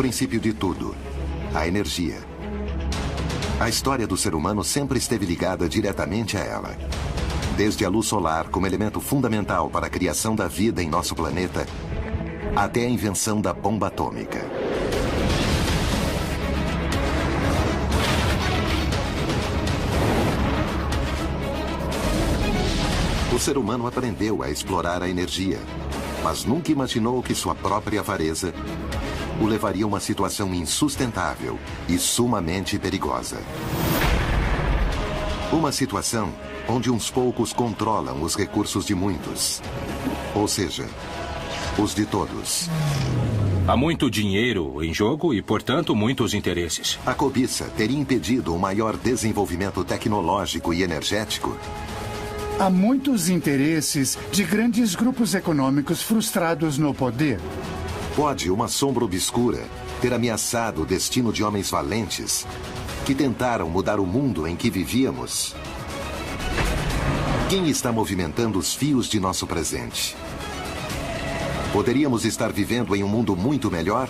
princípio de tudo, a energia. A história do ser humano sempre esteve ligada diretamente a ela. Desde a luz solar como elemento fundamental para a criação da vida em nosso planeta, até a invenção da bomba atômica. O ser humano aprendeu a explorar a energia, mas nunca imaginou que sua própria avareza o levaria a uma situação insustentável e sumamente perigosa. Uma situação onde uns poucos controlam os recursos de muitos, ou seja, os de todos. Há muito dinheiro em jogo e, portanto, muitos interesses. A cobiça teria impedido o maior desenvolvimento tecnológico e energético. Há muitos interesses de grandes grupos econômicos frustrados no poder. Pode uma sombra obscura ter ameaçado o destino de homens valentes que tentaram mudar o mundo em que vivíamos? Quem está movimentando os fios de nosso presente? Poderíamos estar vivendo em um mundo muito melhor?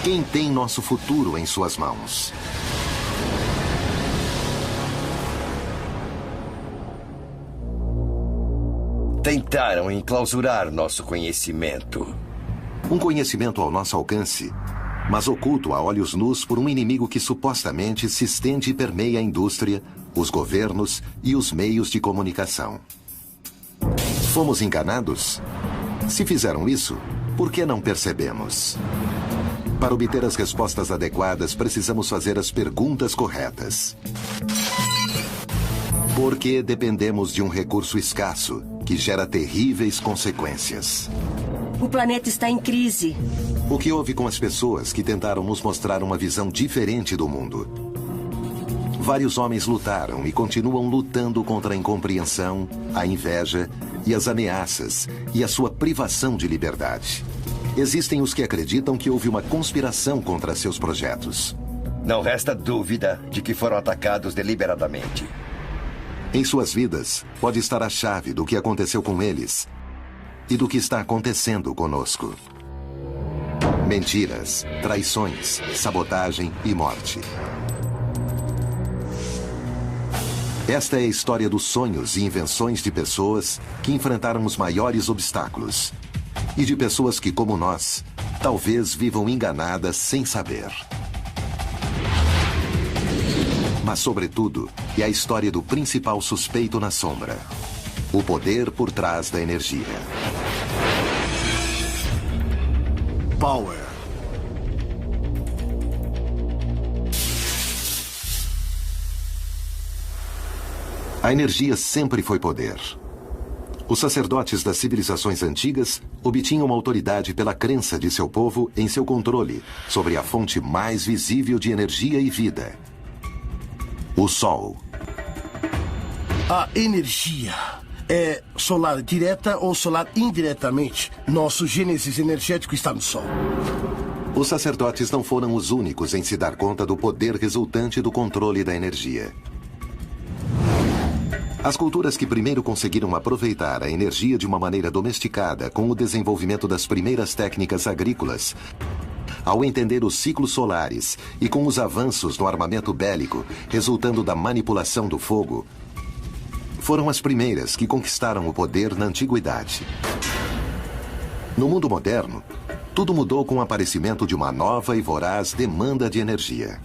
Quem tem nosso futuro em suas mãos? Tentaram enclausurar nosso conhecimento. Um conhecimento ao nosso alcance, mas oculto a olhos nus por um inimigo que supostamente se estende e permeia a indústria, os governos e os meios de comunicação. Fomos enganados? Se fizeram isso, por que não percebemos? Para obter as respostas adequadas, precisamos fazer as perguntas corretas. Por que dependemos de um recurso escasso que gera terríveis consequências? O planeta está em crise. O que houve com as pessoas que tentaram nos mostrar uma visão diferente do mundo? Vários homens lutaram e continuam lutando contra a incompreensão, a inveja e as ameaças e a sua privação de liberdade. Existem os que acreditam que houve uma conspiração contra seus projetos. Não resta dúvida de que foram atacados deliberadamente. Em suas vidas, pode estar a chave do que aconteceu com eles e do que está acontecendo conosco. Mentiras, traições, sabotagem e morte. Esta é a história dos sonhos e invenções de pessoas que enfrentaram os maiores obstáculos. E de pessoas que, como nós, talvez vivam enganadas sem saber. Mas, sobretudo, é a história do principal suspeito na sombra. O poder por trás da energia. Power. A energia sempre foi poder. Os sacerdotes das civilizações antigas obtinham autoridade pela crença de seu povo em seu controle sobre a fonte mais visível de energia e vida: o Sol. A energia é solar direta ou solar indiretamente. Nosso gênesis energético está no Sol. Os sacerdotes não foram os únicos em se dar conta do poder resultante do controle da energia. As culturas que primeiro conseguiram aproveitar a energia de uma maneira domesticada com o desenvolvimento das primeiras técnicas agrícolas, ao entender os ciclos solares e com os avanços no armamento bélico resultando da manipulação do fogo, foram as primeiras que conquistaram o poder na antiguidade. No mundo moderno, tudo mudou com o aparecimento de uma nova e voraz demanda de energia.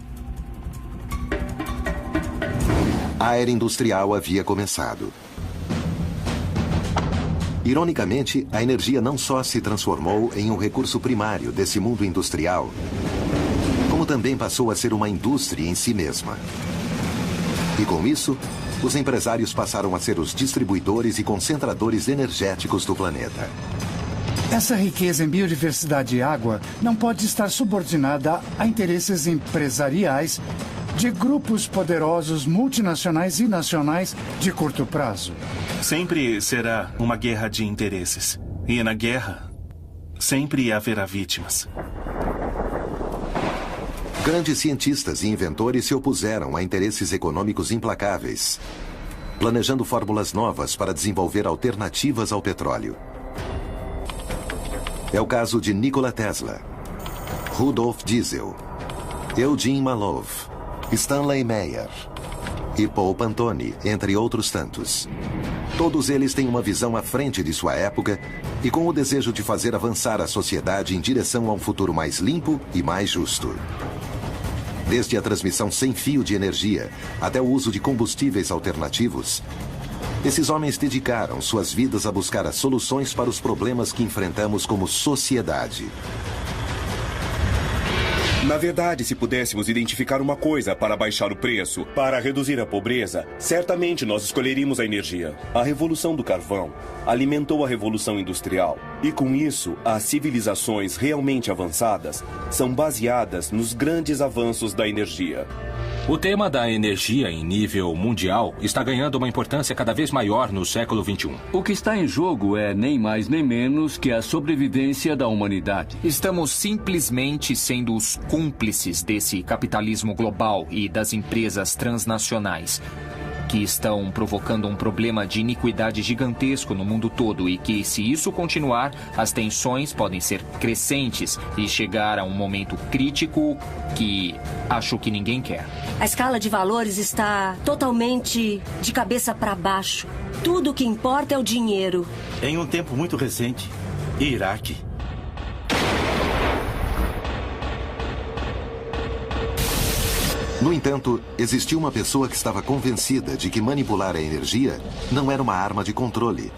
A era industrial havia começado. Ironicamente, a energia não só se transformou em um recurso primário desse mundo industrial, como também passou a ser uma indústria em si mesma. E com isso, os empresários passaram a ser os distribuidores e concentradores energéticos do planeta. Essa riqueza em biodiversidade e água não pode estar subordinada a interesses empresariais de grupos poderosos multinacionais e nacionais de curto prazo. Sempre será uma guerra de interesses. E na guerra, sempre haverá vítimas. Grandes cientistas e inventores se opuseram a interesses econômicos implacáveis, planejando fórmulas novas para desenvolver alternativas ao petróleo. É o caso de Nikola Tesla. Rudolf Diesel, Eugene Malov, Stanley Meyer e Paul Pantone, entre outros tantos. Todos eles têm uma visão à frente de sua época e com o desejo de fazer avançar a sociedade em direção a um futuro mais limpo e mais justo. Desde a transmissão sem fio de energia até o uso de combustíveis alternativos, esses homens dedicaram suas vidas a buscar as soluções para os problemas que enfrentamos como sociedade. Na verdade, se pudéssemos identificar uma coisa para baixar o preço, para reduzir a pobreza, certamente nós escolheríamos a energia. A revolução do carvão alimentou a revolução industrial. E com isso, as civilizações realmente avançadas são baseadas nos grandes avanços da energia. O tema da energia em nível mundial está ganhando uma importância cada vez maior no século XXI. O que está em jogo é nem mais nem menos que a sobrevivência da humanidade. Estamos simplesmente sendo os cúmplices desse capitalismo global e das empresas transnacionais, que estão provocando um problema de iniquidade gigantesco no mundo todo e que, se isso continuar, as tensões podem ser crescentes e chegar a um momento crítico que acho que ninguém quer. A escala de valores está totalmente de cabeça para baixo. Tudo o que importa é o dinheiro. Em um tempo muito recente, Iraque. No entanto, existia uma pessoa que estava convencida de que manipular a energia não era uma arma de controle,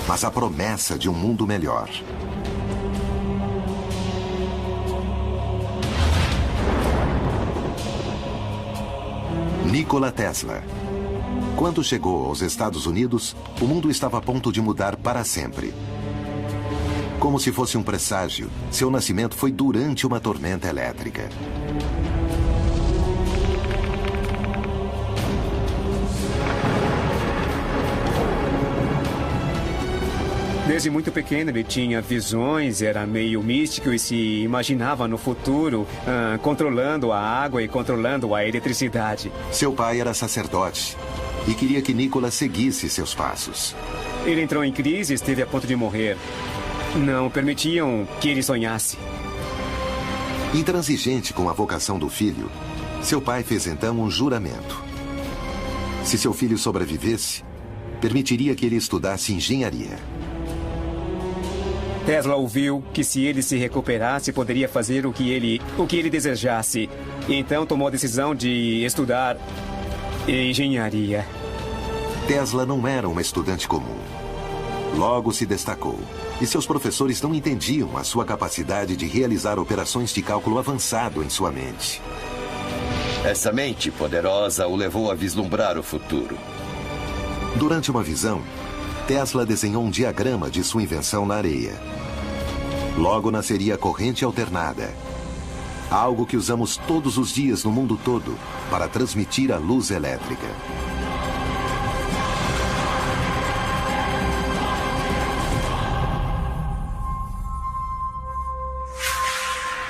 mas a promessa de um mundo melhor. Nikola Tesla. Quando chegou aos Estados Unidos, o mundo estava a ponto de mudar para sempre. Como se fosse um presságio, seu nascimento foi durante uma tormenta elétrica. Desde muito pequeno ele tinha visões, era meio místico e se imaginava no futuro controlando a água e controlando a eletricidade. Seu pai era sacerdote e queria que Nikola seguisse seus passos. Ele entrou em crise e esteve a ponto de morrer. Não permitiam que ele sonhasse. Intransigente com a vocação do filho, seu pai fez então um juramento. Se seu filho sobrevivesse, permitiria que ele estudasse engenharia. Tesla ouviu que se ele se recuperasse, poderia fazer o que ele desejasse. E então tomou a decisão de estudar engenharia. Tesla não era um estudante comum. Logo se destacou. E seus professores não entendiam a sua capacidade de realizar operações de cálculo avançado em sua mente. Essa mente poderosa o levou a vislumbrar o futuro. Durante uma visão, Tesla desenhou um diagrama de sua invenção na areia. Logo nasceria a corrente alternada, algo que usamos todos os dias no mundo todo para transmitir a luz elétrica.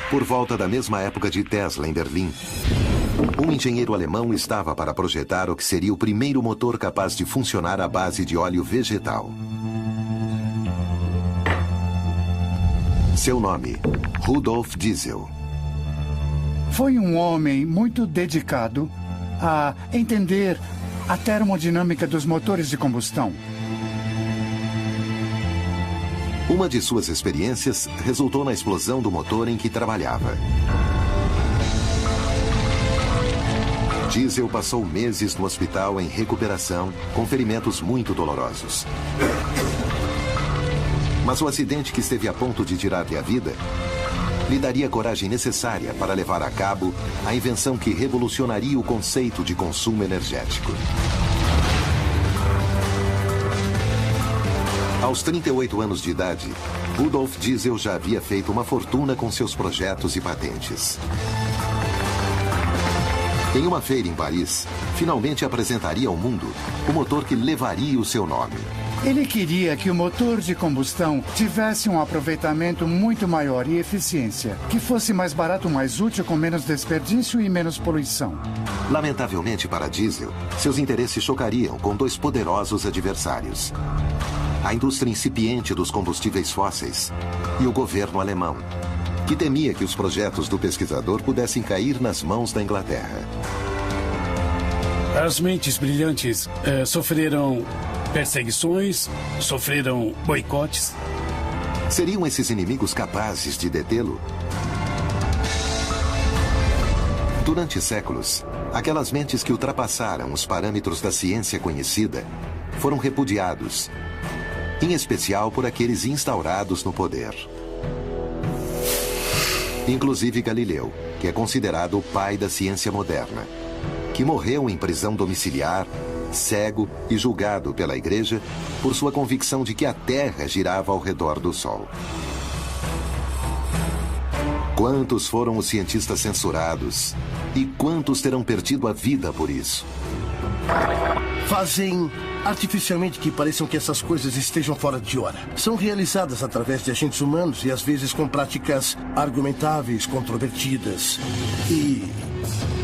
Por volta da mesma época de Tesla em Berlim, um engenheiro alemão estava para projetar o que seria o primeiro motor capaz de funcionar à base de óleo vegetal. Seu nome, Rudolf Diesel. Foi um homem muito dedicado a entender a termodinâmica dos motores de combustão. Uma de suas experiências resultou na explosão do motor em que trabalhava. Diesel passou meses no hospital em recuperação, com ferimentos muito dolorosos. Mas o acidente que esteve a ponto de tirar-lhe a vida lhe daria a coragem necessária para levar a cabo a invenção que revolucionaria o conceito de consumo energético. Aos 38 anos de idade, Rudolf Diesel já havia feito uma fortuna com seus projetos e patentes. Em uma feira em Paris, finalmente apresentaria ao mundo o motor que levaria o seu nome. Ele queria que o motor de combustão tivesse um aproveitamento muito maior e eficiência, que fosse mais barato, mais útil, com menos desperdício e menos poluição. Lamentavelmente para Diesel, seus interesses chocariam com dois poderosos adversários: a indústria incipiente dos combustíveis fósseis e o governo alemão, que temia que os projetos do pesquisador pudessem cair nas mãos da Inglaterra. As mentes brilhantes sofreram perseguições, sofreram boicotes. Seriam esses inimigos capazes de detê-lo? Durante séculos, aquelas mentes que ultrapassaram os parâmetros da ciência conhecida foram repudiados, em especial por aqueles instaurados no poder. Inclusive Galileu, que é considerado o pai da ciência moderna, que morreu em prisão domiciliar, cego e julgado pela Igreja por sua convicção de que a Terra girava ao redor do Sol. Quantos foram os cientistas censurados e quantos terão perdido a vida por isso? Fazem artificialmente que pareçam que essas coisas estejam fora de hora. São realizadas através de agentes humanos e às vezes com práticas argumentáveis, controvertidas e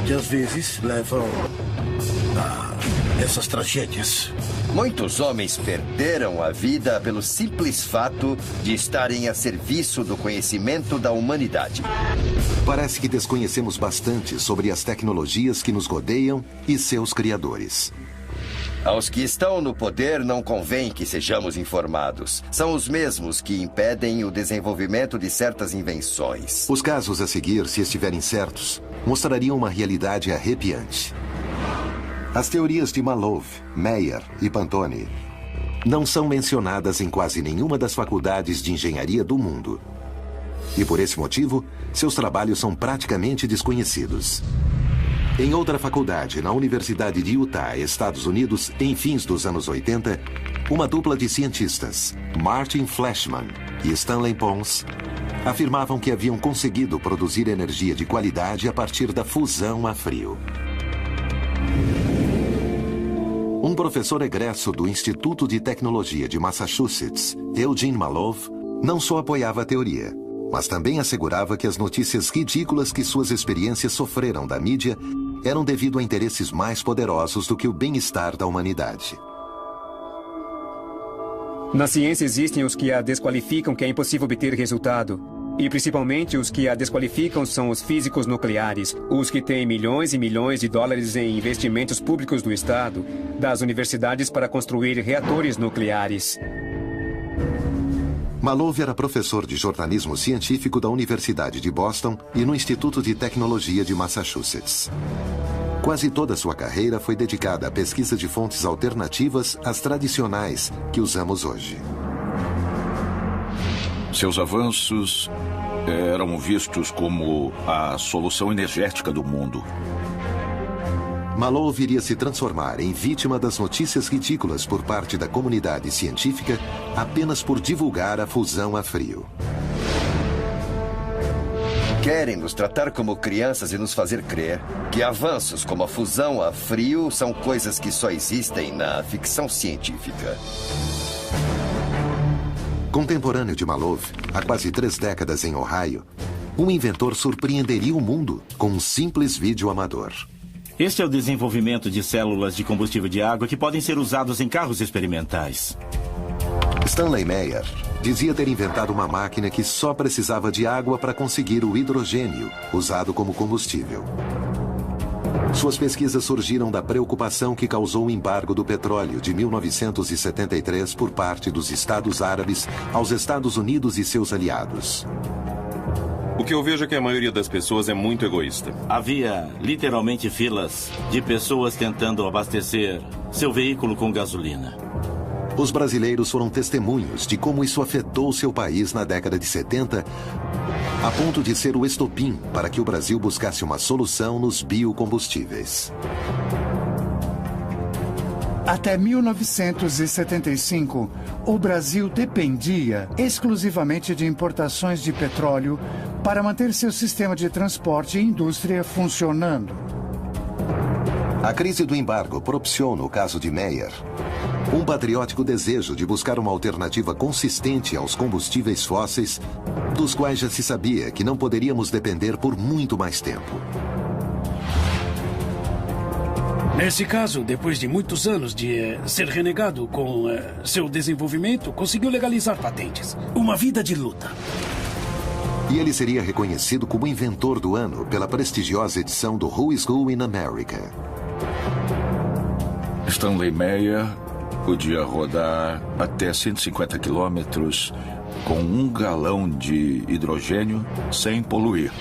que às vezes levam a essas tragédias. Muitos homens perderam a vida pelo simples fato de estarem a serviço do conhecimento da humanidade. Parece que desconhecemos bastante sobre as tecnologias que nos rodeiam e seus criadores. Aos que estão no poder não convém que sejamos informados. São os mesmos que impedem o desenvolvimento de certas invenções. Os casos a seguir, se estiverem certos, mostrariam uma realidade arrepiante. As teorias de Malov, Meyer e Pantone não são mencionadas em quase nenhuma das faculdades de engenharia do mundo. E por esse motivo, seus trabalhos são praticamente desconhecidos. Em outra faculdade, na Universidade de Utah, Estados Unidos, em fins dos anos 80, uma dupla de cientistas, Martin Fleischmann e Stanley Pons, afirmavam que haviam conseguido produzir energia de qualidade a partir da fusão a frio. Um professor egresso do Instituto de Tecnologia de Massachusetts, Eugene Malov, não só apoiava a teoria, mas também assegurava que as notícias ridículas que suas experiências sofreram da mídia eram devido a interesses mais poderosos do que o bem-estar da humanidade. Na ciência existem os que a desqualificam que é impossível obter resultado. E principalmente os que a desqualificam são os físicos nucleares, os que têm milhões e milhões de dólares em investimentos públicos do Estado, das universidades para construir reatores nucleares. Malov era professor de jornalismo científico da Universidade de Boston e no Instituto de Tecnologia de Massachusetts. Quase toda sua carreira foi dedicada à pesquisa de fontes alternativas às tradicionais que usamos hoje. Seus avanços eram vistos como a solução energética do mundo. Malov iria se transformar em vítima das notícias ridículas por parte da comunidade científica apenas por divulgar a fusão a frio. Querem nos tratar como crianças e nos fazer crer que avanços como a fusão a frio são coisas que só existem na ficção científica. Contemporâneo de Malov, há quase 3 décadas em Ohio, um inventor surpreenderia o mundo com um simples vídeo amador. Este é o desenvolvimento de células de combustível de água que podem ser usados em carros experimentais. Stanley Meyer dizia ter inventado uma máquina que só precisava de água para conseguir o hidrogênio, usado como combustível. Suas pesquisas surgiram da preocupação que causou o embargo do petróleo de 1973 por parte dos Estados Árabes aos Estados Unidos e seus aliados. O que eu vejo é que a maioria das pessoas é muito egoísta. Havia literalmente filas de pessoas tentando abastecer seu veículo com gasolina. Os brasileiros foram testemunhos de como isso afetou seu país na década de 70, a ponto de ser o estopim para que o Brasil buscasse uma solução nos biocombustíveis. Até 1975, o Brasil dependia exclusivamente de importações de petróleo para manter seu sistema de transporte e indústria funcionando. A crise do embargo propiciou, no caso de Meyer, um patriótico desejo de buscar uma alternativa consistente aos combustíveis fósseis, dos quais já se sabia que não poderíamos depender por muito mais tempo. Nesse caso, depois de muitos anos de ser renegado com seu desenvolvimento, conseguiu legalizar patentes. Uma vida de luta. E ele seria reconhecido como inventor do ano pela prestigiosa edição do Who is Who in America. Stanley Meyer podia rodar até 150 quilômetros com 1 galão de hidrogênio sem poluir.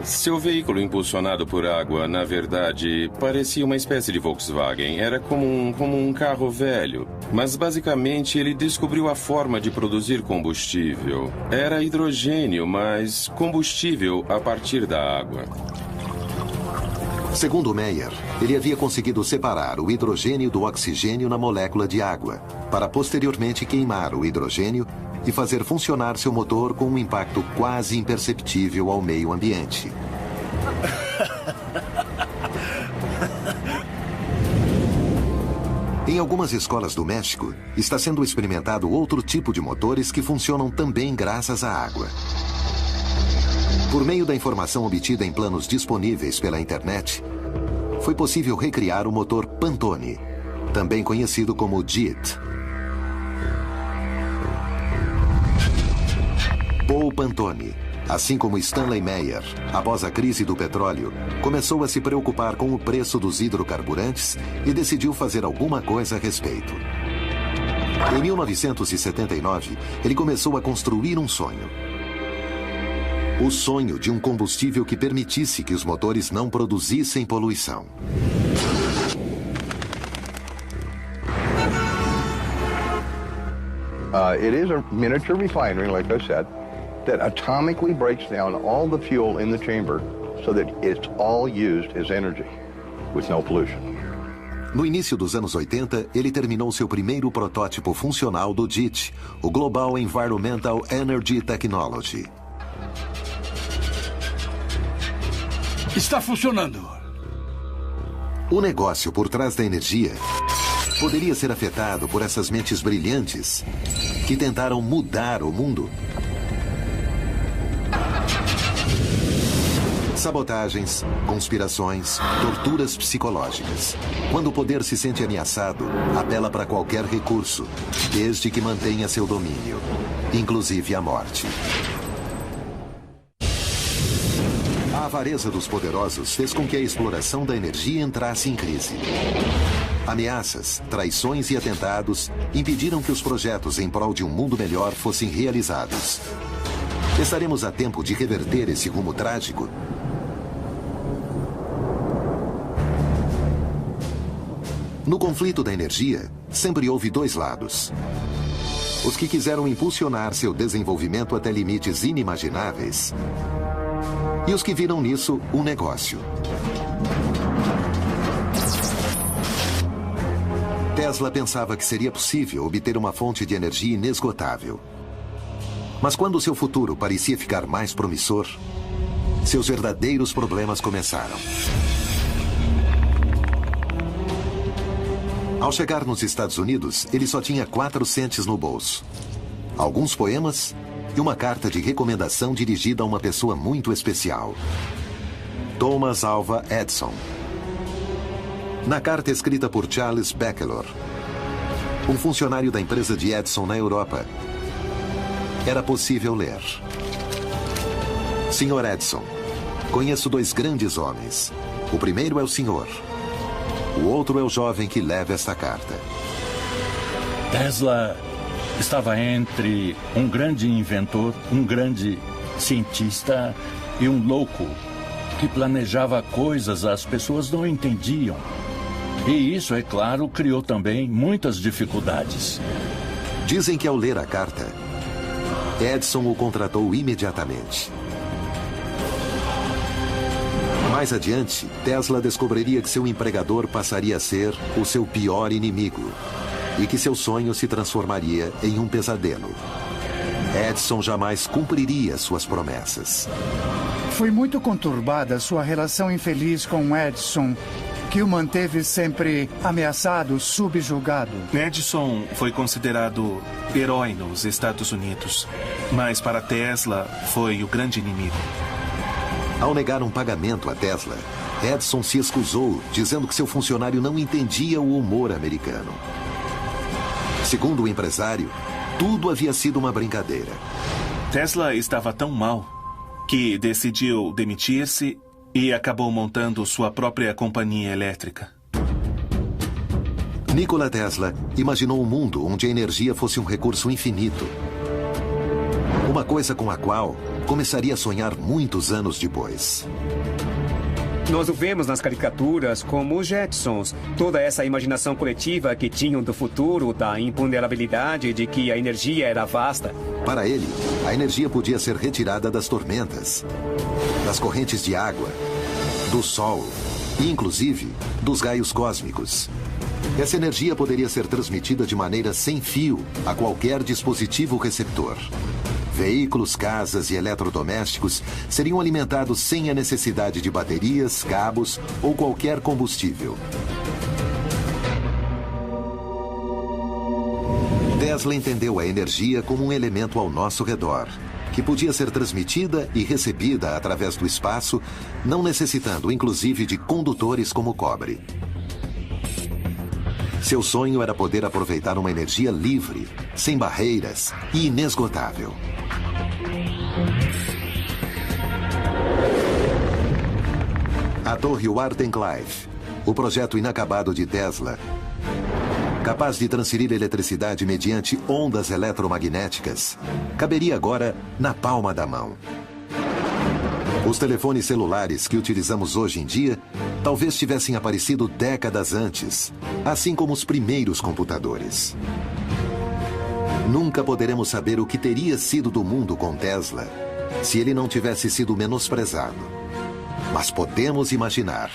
Seu veículo impulsionado por água, na verdade, parecia uma espécie de Volkswagen. Era como um carro velho. Mas, basicamente, ele descobriu a forma de produzir combustível. Era hidrogênio, mas combustível a partir da água. Segundo Meyer, ele havia conseguido separar o hidrogênio do oxigênio na molécula de água, para posteriormente queimar o hidrogênio e fazer funcionar seu motor com um impacto quase imperceptível ao meio ambiente. Em algumas escolas do México, está sendo experimentado outro tipo de motores que funcionam também graças à água. Por meio da informação obtida em planos disponíveis pela internet, foi possível recriar o motor Pantone, também conhecido como JIT. Paul Pantone, assim como Stanley Meyer, após a crise do petróleo, começou a se preocupar com o preço dos hidrocarburantes e decidiu fazer alguma coisa a respeito. Em 1979, ele começou a construir um sonho. O sonho de um combustível que permitisse que os motores não produzissem poluição. It is a miniature refinery, like I said, that atomically breaks down all the fuel in the chamber so that it's all used as energy, with no pollution. No início dos anos 80, ele terminou seu primeiro protótipo funcional do JIT, o Global Environmental Energy Technology. Está funcionando. O negócio por trás da energia poderia ser afetado por essas mentes brilhantes que tentaram mudar o mundo. Sabotagens, conspirações, torturas psicológicas. Quando o poder se sente ameaçado, apela para qualquer recurso, desde que mantenha seu domínio, inclusive a morte. A avareza dos poderosos fez com que a exploração da energia entrasse em crise. Ameaças, traições e atentados impediram que os projetos em prol de um mundo melhor fossem realizados. Estaremos a tempo de reverter esse rumo trágico? No conflito da energia, sempre houve dois lados. Os que quiseram impulsionar seu desenvolvimento até limites inimagináveis e os que viram nisso um negócio. Tesla pensava que seria possível obter uma fonte de energia inesgotável. Mas quando seu futuro parecia ficar mais promissor, seus verdadeiros problemas começaram. Ao chegar nos Estados Unidos, ele só tinha 4 centes no bolso, alguns poemas e uma carta de recomendação dirigida a uma pessoa muito especial, Thomas Alva Edison. Na carta escrita por Charles Beckelor, um funcionário da empresa de Edison na Europa, era possível ler: Sr. Edison, conheço 2 grandes homens. O primeiro é o senhor. O outro é o jovem que leva esta carta. Tesla estava entre um grande inventor, um grande cientista e um louco que planejava coisas as pessoas não entendiam. E isso, é claro, criou também muitas dificuldades. Dizem que ao ler a carta, Edison o contratou imediatamente. Mais adiante, Tesla descobriria que seu empregador passaria a ser o seu pior inimigo e que seu sonho se transformaria em um pesadelo. Edison jamais cumpriria suas promessas. Foi muito conturbada sua relação infeliz com Edison, que o manteve sempre ameaçado, subjugado. Edison foi considerado herói nos Estados Unidos, mas para Tesla foi o grande inimigo. Ao negar um pagamento a Tesla, Edison se excusou, dizendo que seu funcionário não entendia o humor americano. Segundo o empresário, tudo havia sido uma brincadeira. Tesla estava tão mal que decidiu demitir-se e acabou montando sua própria companhia elétrica. Nikola Tesla imaginou um mundo onde a energia fosse um recurso infinito. Uma coisa com a qual começaria a sonhar muitos anos depois. Nós o vemos nas caricaturas como os Jetsons. Toda essa imaginação coletiva que tinham do futuro, da imponderabilidade de que a energia era vasta. Para ele, a energia podia ser retirada das tormentas, das correntes de água, do sol e, inclusive, dos raios cósmicos. Essa energia poderia ser transmitida de maneira sem fio a qualquer dispositivo receptor. Veículos, casas e eletrodomésticos seriam alimentados sem a necessidade de baterias, cabos ou qualquer combustível. Tesla entendeu a energia como um elemento ao nosso redor, que podia ser transmitida e recebida através do espaço, não necessitando, inclusive, de condutores como cobre. Seu sonho era poder aproveitar uma energia livre, sem barreiras e inesgotável. A torre Wardenclyffe, o projeto inacabado de Tesla, capaz de transferir eletricidade mediante ondas eletromagnéticas, caberia agora na palma da mão. Os telefones celulares que utilizamos hoje em dia talvez tivessem aparecido décadas antes, assim como os primeiros computadores. Nunca poderemos saber o que teria sido do mundo com Tesla se ele não tivesse sido menosprezado. Mas podemos imaginar.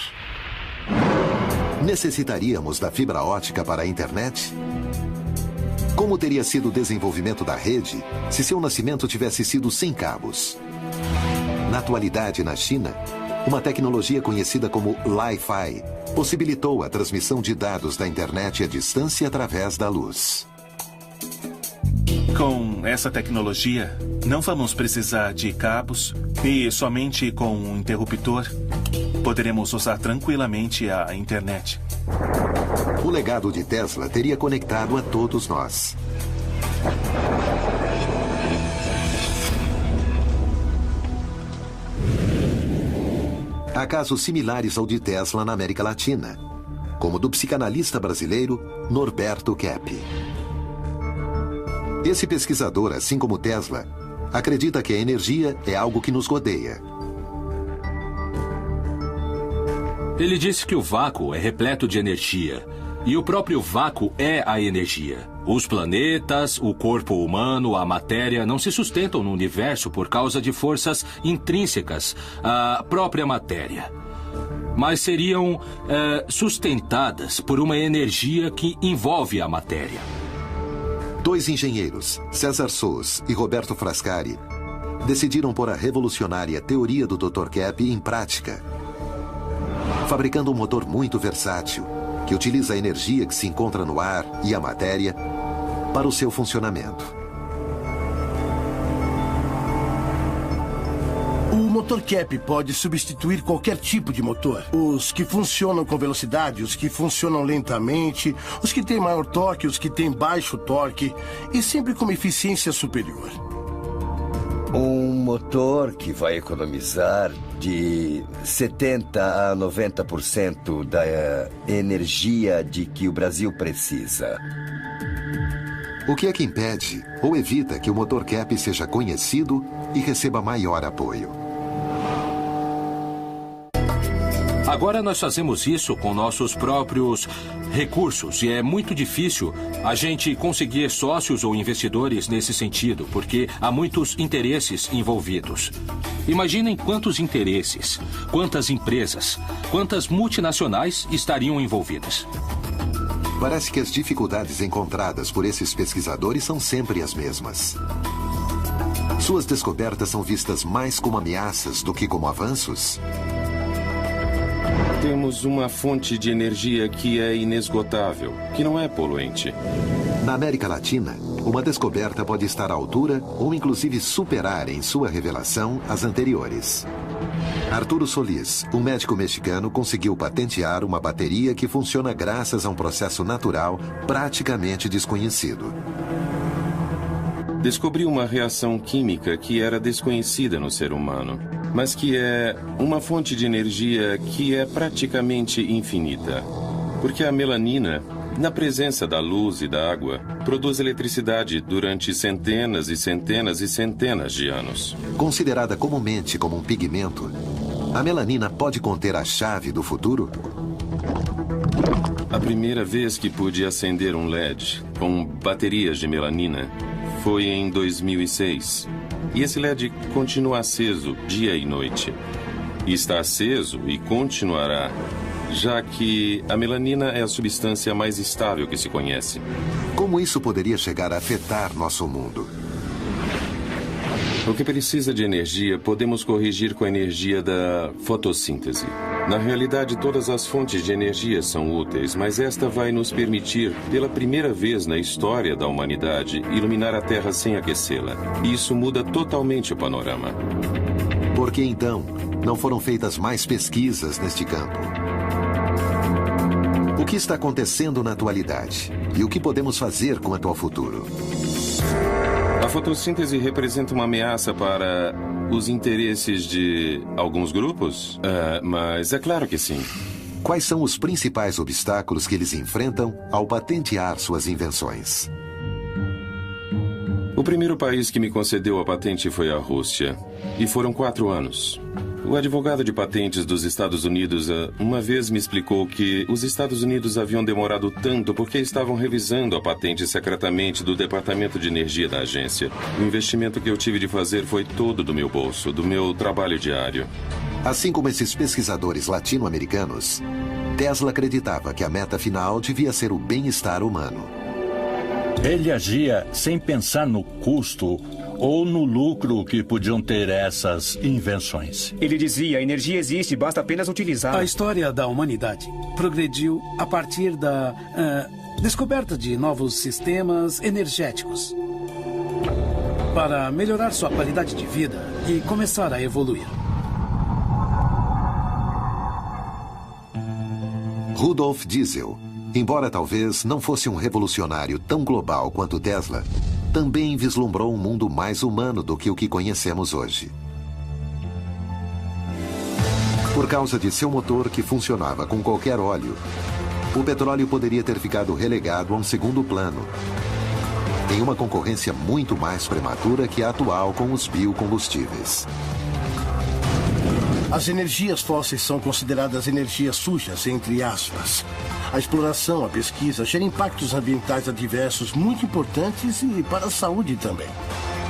Necessitaríamos da fibra ótica para a internet? Como teria sido o desenvolvimento da rede se seu nascimento tivesse sido sem cabos? Na atualidade, na China, uma tecnologia conhecida como Li-Fi possibilitou a transmissão de dados da internet à distância através da luz. Com essa tecnologia, não vamos precisar de cabos e somente com um interruptor poderemos usar tranquilamente a internet. O legado de Tesla teria conectado a todos nós. Há casos similares ao de Tesla na América Latina, como do psicanalista brasileiro Norberto Kepp. Esse pesquisador, assim como Tesla, acredita que a energia é algo que nos rodeia. Ele disse que o vácuo é repleto de energia. E o próprio vácuo é a energia. Os planetas, o corpo humano, a matéria não se sustentam no universo por causa de forças intrínsecas à própria matéria. Mas seriam sustentadas por uma energia que envolve a matéria. Dois engenheiros, César Sous e Roberto Frascari, decidiram pôr a revolucionária teoria do Dr. Kepp em prática, fabricando um motor muito versátil, que utiliza a energia que se encontra no ar e a matéria para o seu funcionamento. O motor Kepp pode substituir qualquer tipo de motor. Os que funcionam com velocidade, os que funcionam lentamente, os que têm maior torque, os que têm baixo torque, e sempre com uma eficiência superior. Um motor que vai economizar de 70% a 90% da energia de que o Brasil precisa. O que é que impede ou evita que o motor Kepp seja conhecido e receba maior apoio? Agora nós fazemos isso com nossos próprios recursos e é muito difícil a gente conseguir sócios ou investidores nesse sentido, porque há muitos interesses envolvidos. Imaginem quantos interesses, quantas empresas, quantas multinacionais estariam envolvidas. Parece que as dificuldades encontradas por esses pesquisadores são sempre as mesmas. Suas descobertas são vistas mais como ameaças do que como avanços. Temos uma fonte de energia que é inesgotável, que não é poluente. Na América Latina, uma descoberta pode estar à altura ou inclusive superar em sua revelação as anteriores. Arturo Solis, um médico mexicano, conseguiu patentear uma bateria que funciona graças a um processo natural praticamente desconhecido. descobriu uma reação química que era desconhecida no ser humano, mas que é uma fonte de energia que é praticamente infinita. Porque a melanina, na presença da luz e da água, produz eletricidade durante centenas e centenas e centenas de anos. Considerada comumente como um pigmento, a melanina pode conter a chave do futuro? A primeira vez que pude acender um LED com baterias de melanina foi em 2006. E esse LED continua aceso dia e noite. E está aceso e continuará, já que a melanina é a substância mais estável que se conhece. Como isso poderia chegar a afetar nosso mundo? O que precisa de energia, podemos corrigir com a energia da fotossíntese. Na realidade, todas as fontes de energia são úteis, mas esta vai nos permitir, pela primeira vez na história da humanidade, iluminar a Terra sem aquecê-la. E isso muda totalmente o panorama. Por que, então, não foram feitas mais pesquisas neste campo? O que está acontecendo na atualidade? E o que podemos fazer quanto ao futuro? A fotossíntese representa uma ameaça para os interesses de alguns grupos? Mas é claro que sim. Quais são os principais obstáculos que eles enfrentam ao patentear suas invenções? O primeiro país que me concedeu a patente foi a Rússia. E foram 4 anos. O advogado de patentes dos Estados Unidos uma vez me explicou que os Estados Unidos haviam demorado tanto porque estavam revisando a patente secretamente do Departamento de Energia da agência. O investimento que eu tive de fazer foi todo do meu bolso, do meu trabalho diário. Assim como esses pesquisadores latino-americanos, Tesla acreditava que a meta final devia ser o bem-estar humano. Ele agia sem pensar no custo ou no lucro que podiam ter essas invenções. Ele dizia, a energia existe, basta apenas utilizá-la. A história da humanidade progrediu a partir da descoberta de novos sistemas energéticos para melhorar sua qualidade de vida e começar a evoluir. Rudolf Diesel, embora talvez não fosse um revolucionário tão global quanto Tesla, também vislumbrou um mundo mais humano do que o que conhecemos hoje. Por causa de seu motor que funcionava com qualquer óleo, o petróleo poderia ter ficado relegado a um segundo plano, em uma concorrência muito mais prematura que a atual com os biocombustíveis. As energias fósseis são consideradas energias sujas, entre aspas. A exploração, a pesquisa, geram impactos ambientais adversos muito importantes e para a saúde também.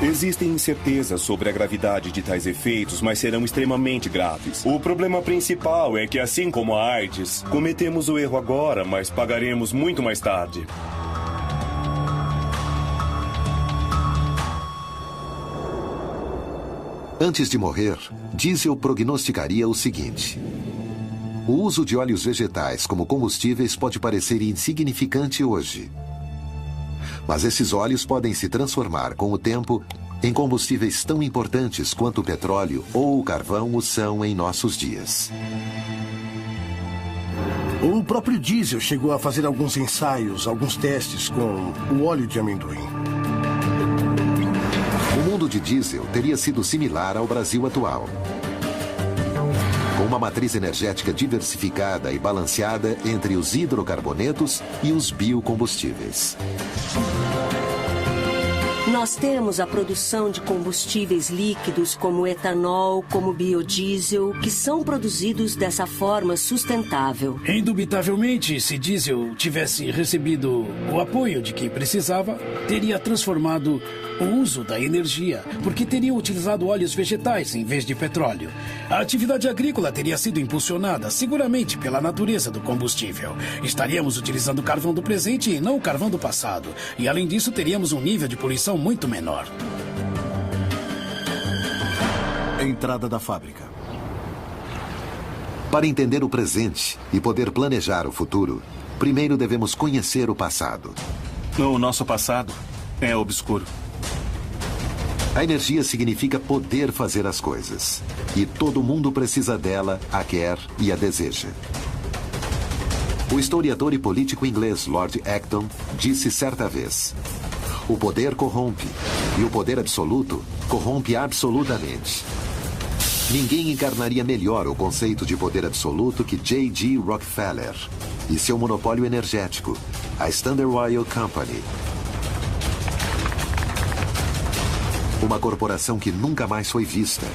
Existem incertezas sobre a gravidade de tais efeitos, mas serão extremamente graves. O problema principal é que, assim como a AIDS, cometemos o erro agora, mas pagaremos muito mais tarde. Antes de morrer, Diesel prognosticaria o seguinte: o uso de óleos vegetais como combustíveis pode parecer insignificante hoje. Mas esses óleos podem se transformar com o tempo em combustíveis tão importantes quanto o petróleo ou o carvão o são em nossos dias. O próprio Diesel chegou a fazer alguns ensaios, alguns testes com o óleo de amendoim. O mundo de Diesel teria sido similar ao Brasil atual, com uma matriz energética diversificada e balanceada entre os hidrocarbonetos e os biocombustíveis. Nós temos a produção de combustíveis líquidos como etanol, como biodiesel, que são produzidos dessa forma sustentável. Indubitavelmente, se diesel tivesse recebido o apoio de quem precisava, teria transformado o uso da energia, porque teriam utilizado óleos vegetais em vez de petróleo. A atividade agrícola teria sido impulsionada seguramente pela natureza do combustível. Estaríamos utilizando o carvão do presente e não o carvão do passado. E além disso, teríamos um nível de poluição muito menor. Entrada da fábrica. Para entender o presente e poder planejar o futuro, primeiro devemos conhecer o passado. O nosso passado é obscuro. A energia significa poder fazer as coisas. E todo mundo precisa dela, a quer e a deseja. O historiador e político inglês Lord Acton disse certa vez: o poder corrompe, E o poder absoluto corrompe absolutamente. Ninguém encarnaria melhor o conceito de poder absoluto que J.G. Rockefeller e seu monopólio energético, a Standard Oil Company. Uma corporação que nunca mais foi vista,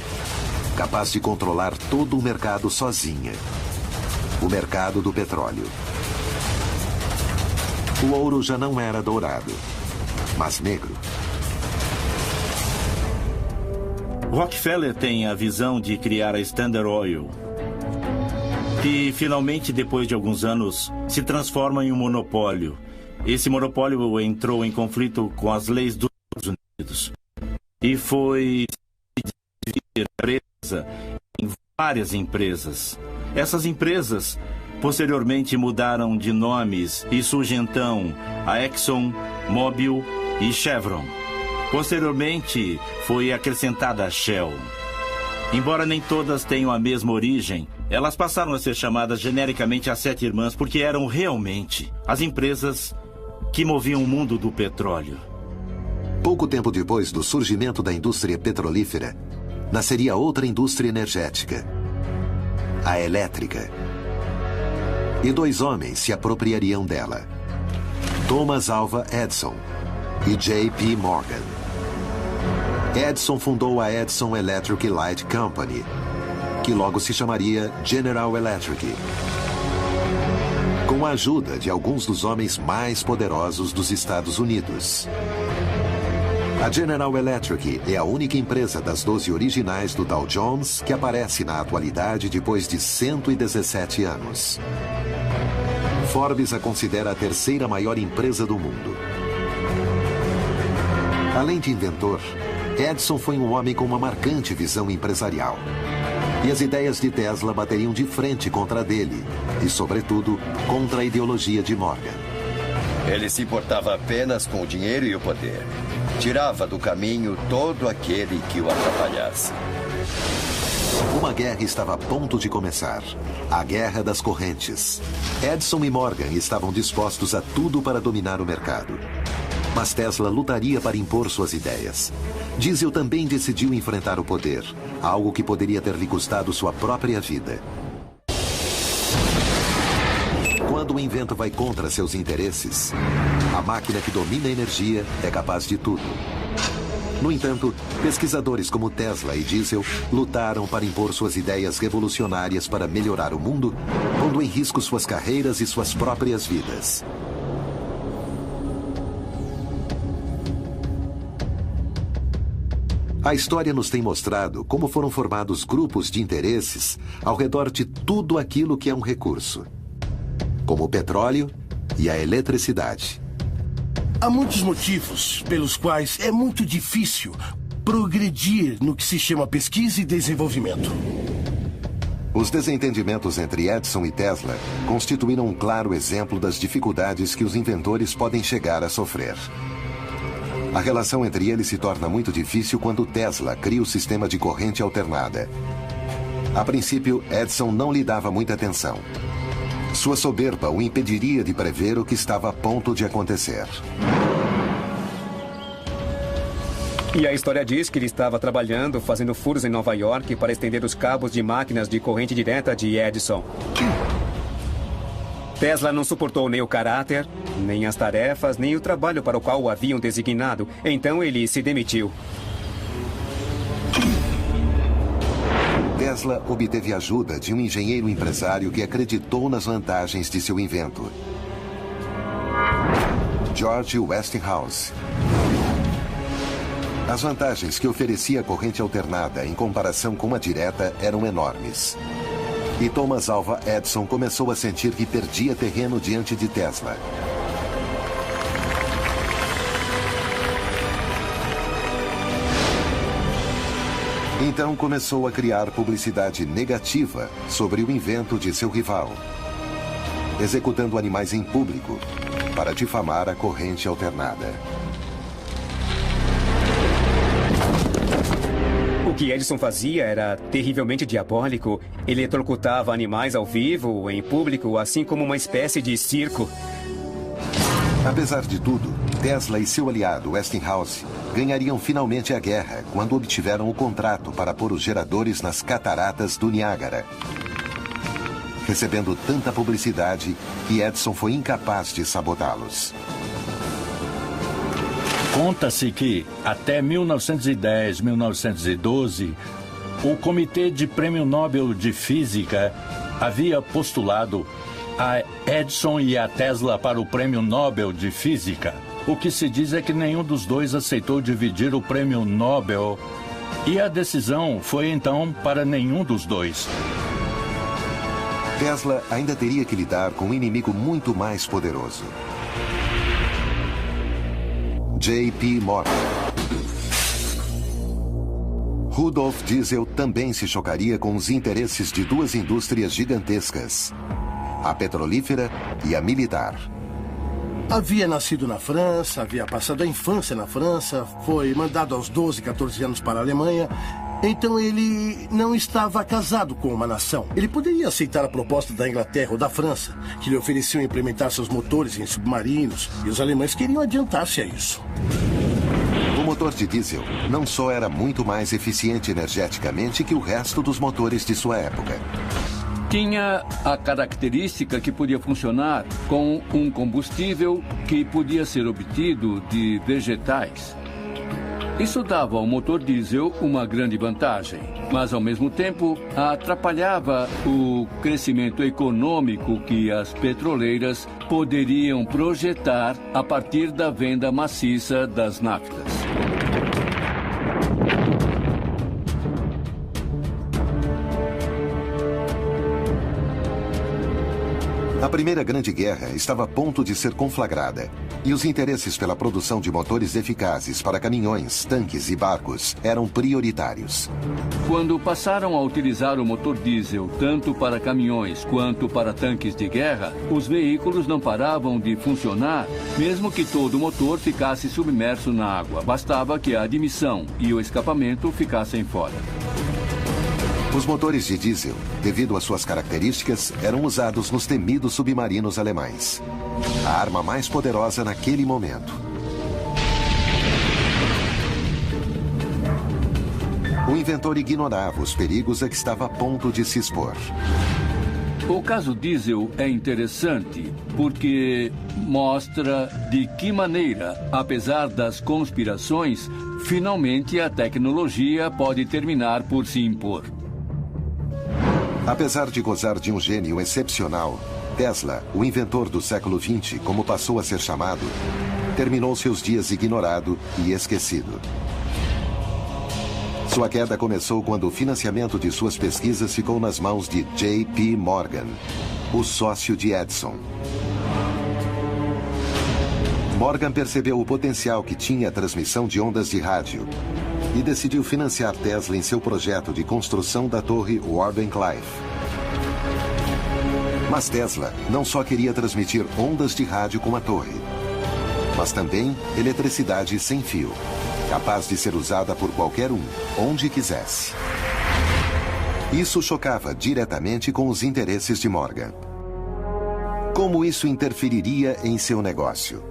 capaz de controlar todo o mercado sozinha. O mercado do petróleo. O ouro já não era dourado, mas negro. Rockefeller tem a visão de criar a Standard Oil, que finalmente, depois de alguns anos, se transforma em um monopólio. Esse monopólio entrou em conflito com as leis dos Estados Unidos e foi dividir a empresa em várias empresas. Essas empresas posteriormente mudaram de nomes e surge então a Exxon, Mobil e Chevron. Posteriormente, foi acrescentada a Shell. Embora nem todas tenham a mesma origem, elas passaram a ser chamadas genericamente as Sete Irmãs porque eram realmente as empresas que moviam o mundo do petróleo. Pouco tempo depois do surgimento da indústria petrolífera, nasceria outra indústria energética, a elétrica. E dois homens se apropriariam dela, Thomas Alva Edison e J.P. Morgan. Edison fundou a Edison Electric Light Company, que logo se chamaria General Electric, com a ajuda de alguns dos homens mais poderosos dos Estados Unidos. A General Electric é a única empresa das 12 originais do Dow Jones que aparece na atualidade depois de 117 anos. Forbes a considera a terceira maior empresa do mundo. Além de inventor, Edison foi um homem com uma marcante visão empresarial. E as ideias de Tesla bateriam de frente contra a dele, e, sobretudo, contra a ideologia de Morgan. Ele se importava apenas com o dinheiro e o poder. Tirava do caminho todo aquele que o atrapalhasse. Uma guerra estava a ponto de começar. A Guerra das Correntes. Edison e Morgan estavam dispostos a tudo para dominar o mercado. Mas Tesla lutaria para impor suas ideias. Diesel também decidiu enfrentar o poder, algo que poderia ter lhe custado sua própria vida. Quando o invento vai contra seus interesses, a máquina que domina a energia é capaz de tudo. No entanto, pesquisadores como Tesla e Diesel lutaram para impor suas ideias revolucionárias para melhorar o mundo, pondo em risco suas carreiras e suas próprias vidas. A história nos tem mostrado como foram formados grupos de interesses ao redor de tudo aquilo que é um recurso, como o petróleo e a eletricidade. Há muitos motivos pelos quais é muito difícil progredir no que se chama pesquisa e desenvolvimento. Os desentendimentos entre Edison e Tesla constituíram um claro exemplo das dificuldades que os inventores podem chegar a sofrer. A relação entre eles se torna muito difícil quando Tesla cria o sistema de corrente alternada. A princípio, Edison não lhe dava muita atenção. Sua soberba o impediria de prever o que estava a ponto de acontecer. E a história diz que ele estava trabalhando, fazendo furos em Nova York para estender os cabos de máquinas de corrente direta de Edison. Tesla não suportou nem o caráter, nem as tarefas, nem o trabalho para o qual o haviam designado. Então ele se demitiu. Tesla obteve ajuda de um engenheiro empresário que acreditou nas vantagens de seu invento, George Westinghouse. As vantagens que oferecia a corrente alternada em comparação com a direta eram enormes. E Thomas Alva Edison começou a sentir que perdia terreno diante de Tesla. Então começou a criar publicidade negativa sobre o invento de seu rival, executando animais em público para difamar a corrente alternada. O que Edison fazia era terrivelmente diabólico. Ele eletrocutava animais ao vivo, em público, assim como uma espécie de circo. Apesar de tudo, Tesla e seu aliado Westinghouse ganhariam finalmente a guerra quando obtiveram o contrato para pôr os geradores nas cataratas do Niágara. Recebendo tanta publicidade que Edison foi incapaz de sabotá-los. Conta-se que, até 1910, 1912, o Comitê de Prêmio Nobel de Física havia postulado a Edison e a Tesla para o Prêmio Nobel de Física. O que se diz é que nenhum dos dois aceitou dividir o Prêmio Nobel e a decisão foi então para nenhum dos dois. Tesla ainda teria que lidar com um inimigo muito mais poderoso. J.P. Morgan. Rudolf Diesel também se chocaria com os interesses de duas indústrias gigantescas, a petrolífera e a militar. Havia nascido na França, havia passado a infância na França, foi mandado aos 12, 14 anos para a Alemanha. Então ele não estava casado com uma nação. Ele poderia aceitar a proposta da Inglaterra ou da França, que lhe ofereciam implementar seus motores em submarinos, e os alemães queriam adiantar-se a isso. O motor de diesel não só era muito mais eficiente energeticamente que o resto dos motores de sua época. Tinha a característica que podia funcionar com um combustível que podia ser obtido de vegetais. Isso dava ao motor diesel uma grande vantagem, mas ao mesmo tempo atrapalhava o crescimento econômico que as petroleiras poderiam projetar a partir da venda maciça das naftas. A Primeira Grande Guerra estava a ponto de ser conflagrada, e os interesses pela produção de motores eficazes para caminhões, tanques e barcos eram prioritários. Quando passaram a utilizar o motor diesel tanto para caminhões quanto para tanques de guerra, os veículos não paravam de funcionar, mesmo que todo o motor ficasse submerso na água. Bastava que a admissão e o escapamento ficassem fora. Os motores de diesel, devido às suas características, eram usados nos temidos submarinos alemães. A arma mais poderosa naquele momento. O inventor ignorava os perigos a que estava a ponto de se expor. O caso diesel é interessante porque mostra de que maneira, apesar das conspirações, finalmente a tecnologia pode terminar por se impor. Apesar de gozar de um gênio excepcional, Tesla, o inventor do século XX, como passou a ser chamado, terminou seus dias ignorado e esquecido. Sua queda começou quando o financiamento de suas pesquisas ficou nas mãos de J.P. Morgan, o sócio de Edison. Morgan percebeu o potencial que tinha a transmissão de ondas de rádio e decidiu financiar Tesla em seu projeto de construção da torre Wardenclyffe. Mas Tesla não só queria transmitir ondas de rádio com a torre, mas também eletricidade sem fio, capaz de ser usada por qualquer um, onde quisesse. Isso chocava diretamente com os interesses de Morgan. Como isso interferiria em seu negócio?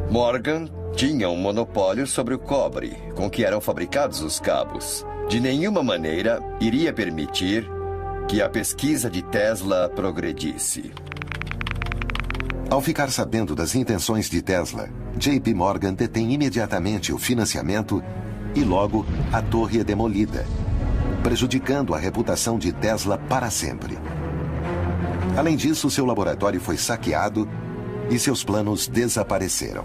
Morgan tinha um monopólio sobre o cobre com que eram fabricados os cabos. De nenhuma maneira iria permitir que a pesquisa de Tesla progredisse. Ao ficar sabendo das intenções de Tesla, J.P. Morgan detém imediatamente o financiamento e logo a torre é demolida, prejudicando a reputação de Tesla para sempre. Além disso, seu laboratório foi saqueado e seus planos desapareceram.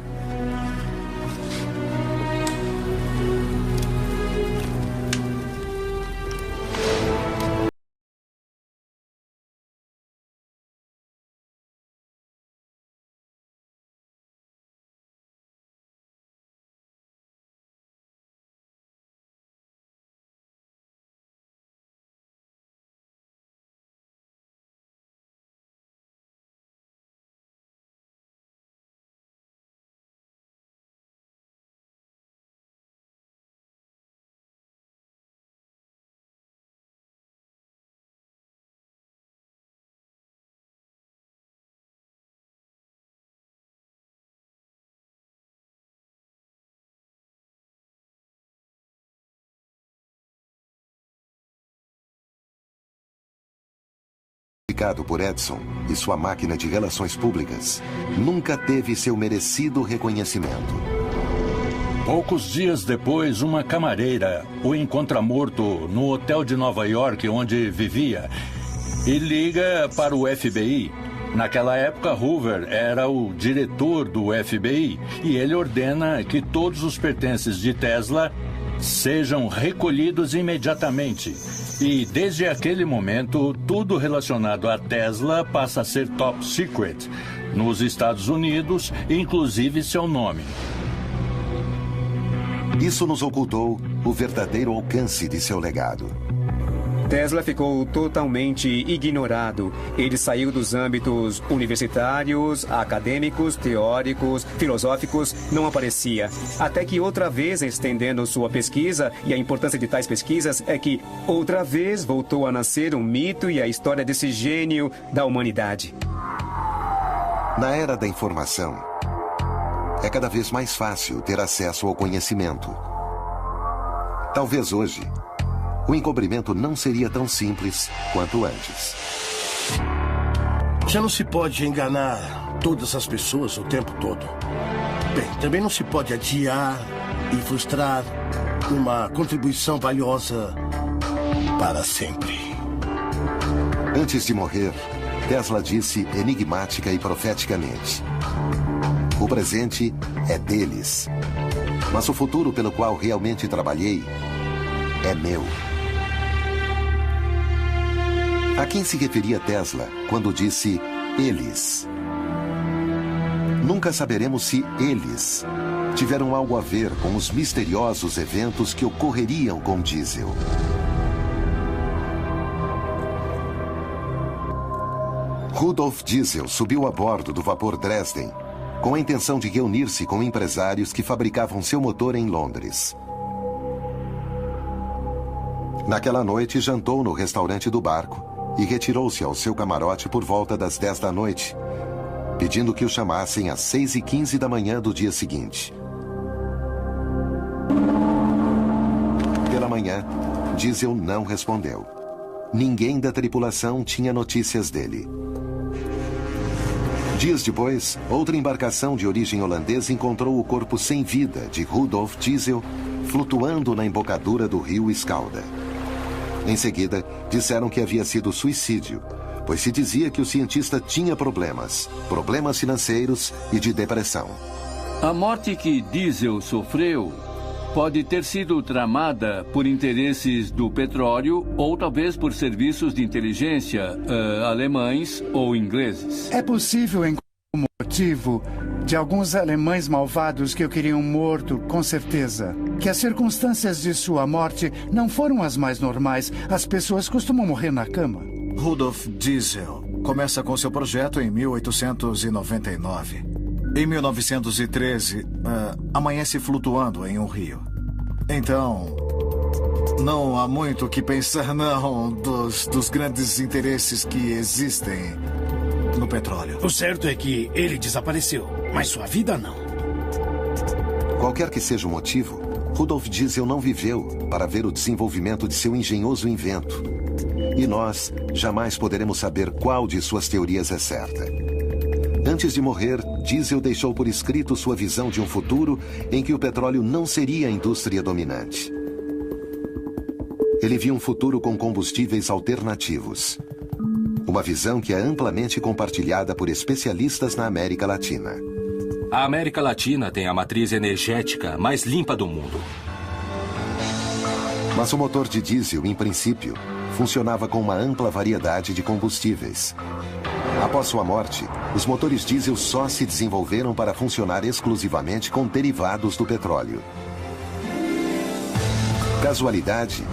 fabricado por Edison e sua máquina de relações públicas, nunca teve seu merecido reconhecimento. Poucos dias depois, uma camareira o encontra morto no hotel de Nova York, onde vivia, e liga para o FBI. Naquela época, Hoover era o diretor do FBI e ele ordena que todos os pertences de Tesla sejam recolhidos imediatamente. E desde aquele momento, tudo relacionado a Tesla passa a ser top secret nos Estados Unidos, inclusive seu nome. Isso nos ocultou o verdadeiro alcance de seu legado. Tesla ficou totalmente ignorado. Ele saiu dos âmbitos universitários, acadêmicos, teóricos, filosóficos, não aparecia. Até que outra vez, estendendo sua pesquisa, e a importância de tais pesquisas é que outra vez voltou a nascer um mito e a história desse gênio da humanidade. Na era da informação, é cada vez mais fácil ter acesso ao conhecimento. Talvez hoje, o encobrimento não seria tão simples quanto antes. Já não se pode enganar todas as pessoas o tempo todo. Bem, também não se pode adiar e frustrar uma contribuição valiosa para sempre. Antes de morrer, Tesla disse enigmática e profeticamente: o presente é deles, mas o futuro pelo qual realmente trabalhei é meu. A quem se referia Tesla quando disse eles? Nunca saberemos se eles tiveram algo a ver com os misteriosos eventos que ocorreriam com diesel. Rudolf Diesel subiu a bordo do vapor Dresden com a intenção de reunir-se com empresários que fabricavam seu motor em Londres. Naquela noite, jantou no restaurante do barco e retirou-se ao seu camarote por volta das 10 da noite, pedindo que o chamassem às 6h15 da manhã do dia seguinte. Pela manhã, Diesel não respondeu. Ninguém da tripulação tinha notícias dele. Dias depois, outra embarcação de origem holandesa encontrou o corpo sem vida de Rudolf Diesel flutuando na embocadura do rio Escalda. Em seguida, disseram que havia sido suicídio, pois se dizia que o cientista tinha problemas financeiros e de depressão. A morte que Diesel sofreu pode ter sido tramada por interesses do petróleo ou talvez por serviços de inteligência alemães ou ingleses. É possível encontrar o motivo de alguns alemães malvados que o queriam morto, com certeza. Que as circunstâncias de sua morte não foram as mais normais. As pessoas costumam morrer na cama. Rudolf Diesel começa com seu projeto em 1899. Em 1913, amanhece flutuando em um rio. Então, não há muito o que pensar, não, dos grandes interesses que existem no petróleo. O certo é que ele desapareceu, mas sua vida não. Qualquer que seja o motivo, Rudolf Diesel não viveu para ver o desenvolvimento de seu engenhoso invento. E nós jamais poderemos saber qual de suas teorias é certa. Antes de morrer, Diesel deixou por escrito sua visão de um futuro em que o petróleo não seria a indústria dominante. Ele viu um futuro com combustíveis alternativos. Uma visão que é amplamente compartilhada por especialistas na América Latina. A América Latina tem a matriz energética mais limpa do mundo. Mas o motor de diesel, em princípio, funcionava com uma ampla variedade de combustíveis. Após sua morte, os motores diesel só se desenvolveram para funcionar exclusivamente com derivados do petróleo. Casualidade?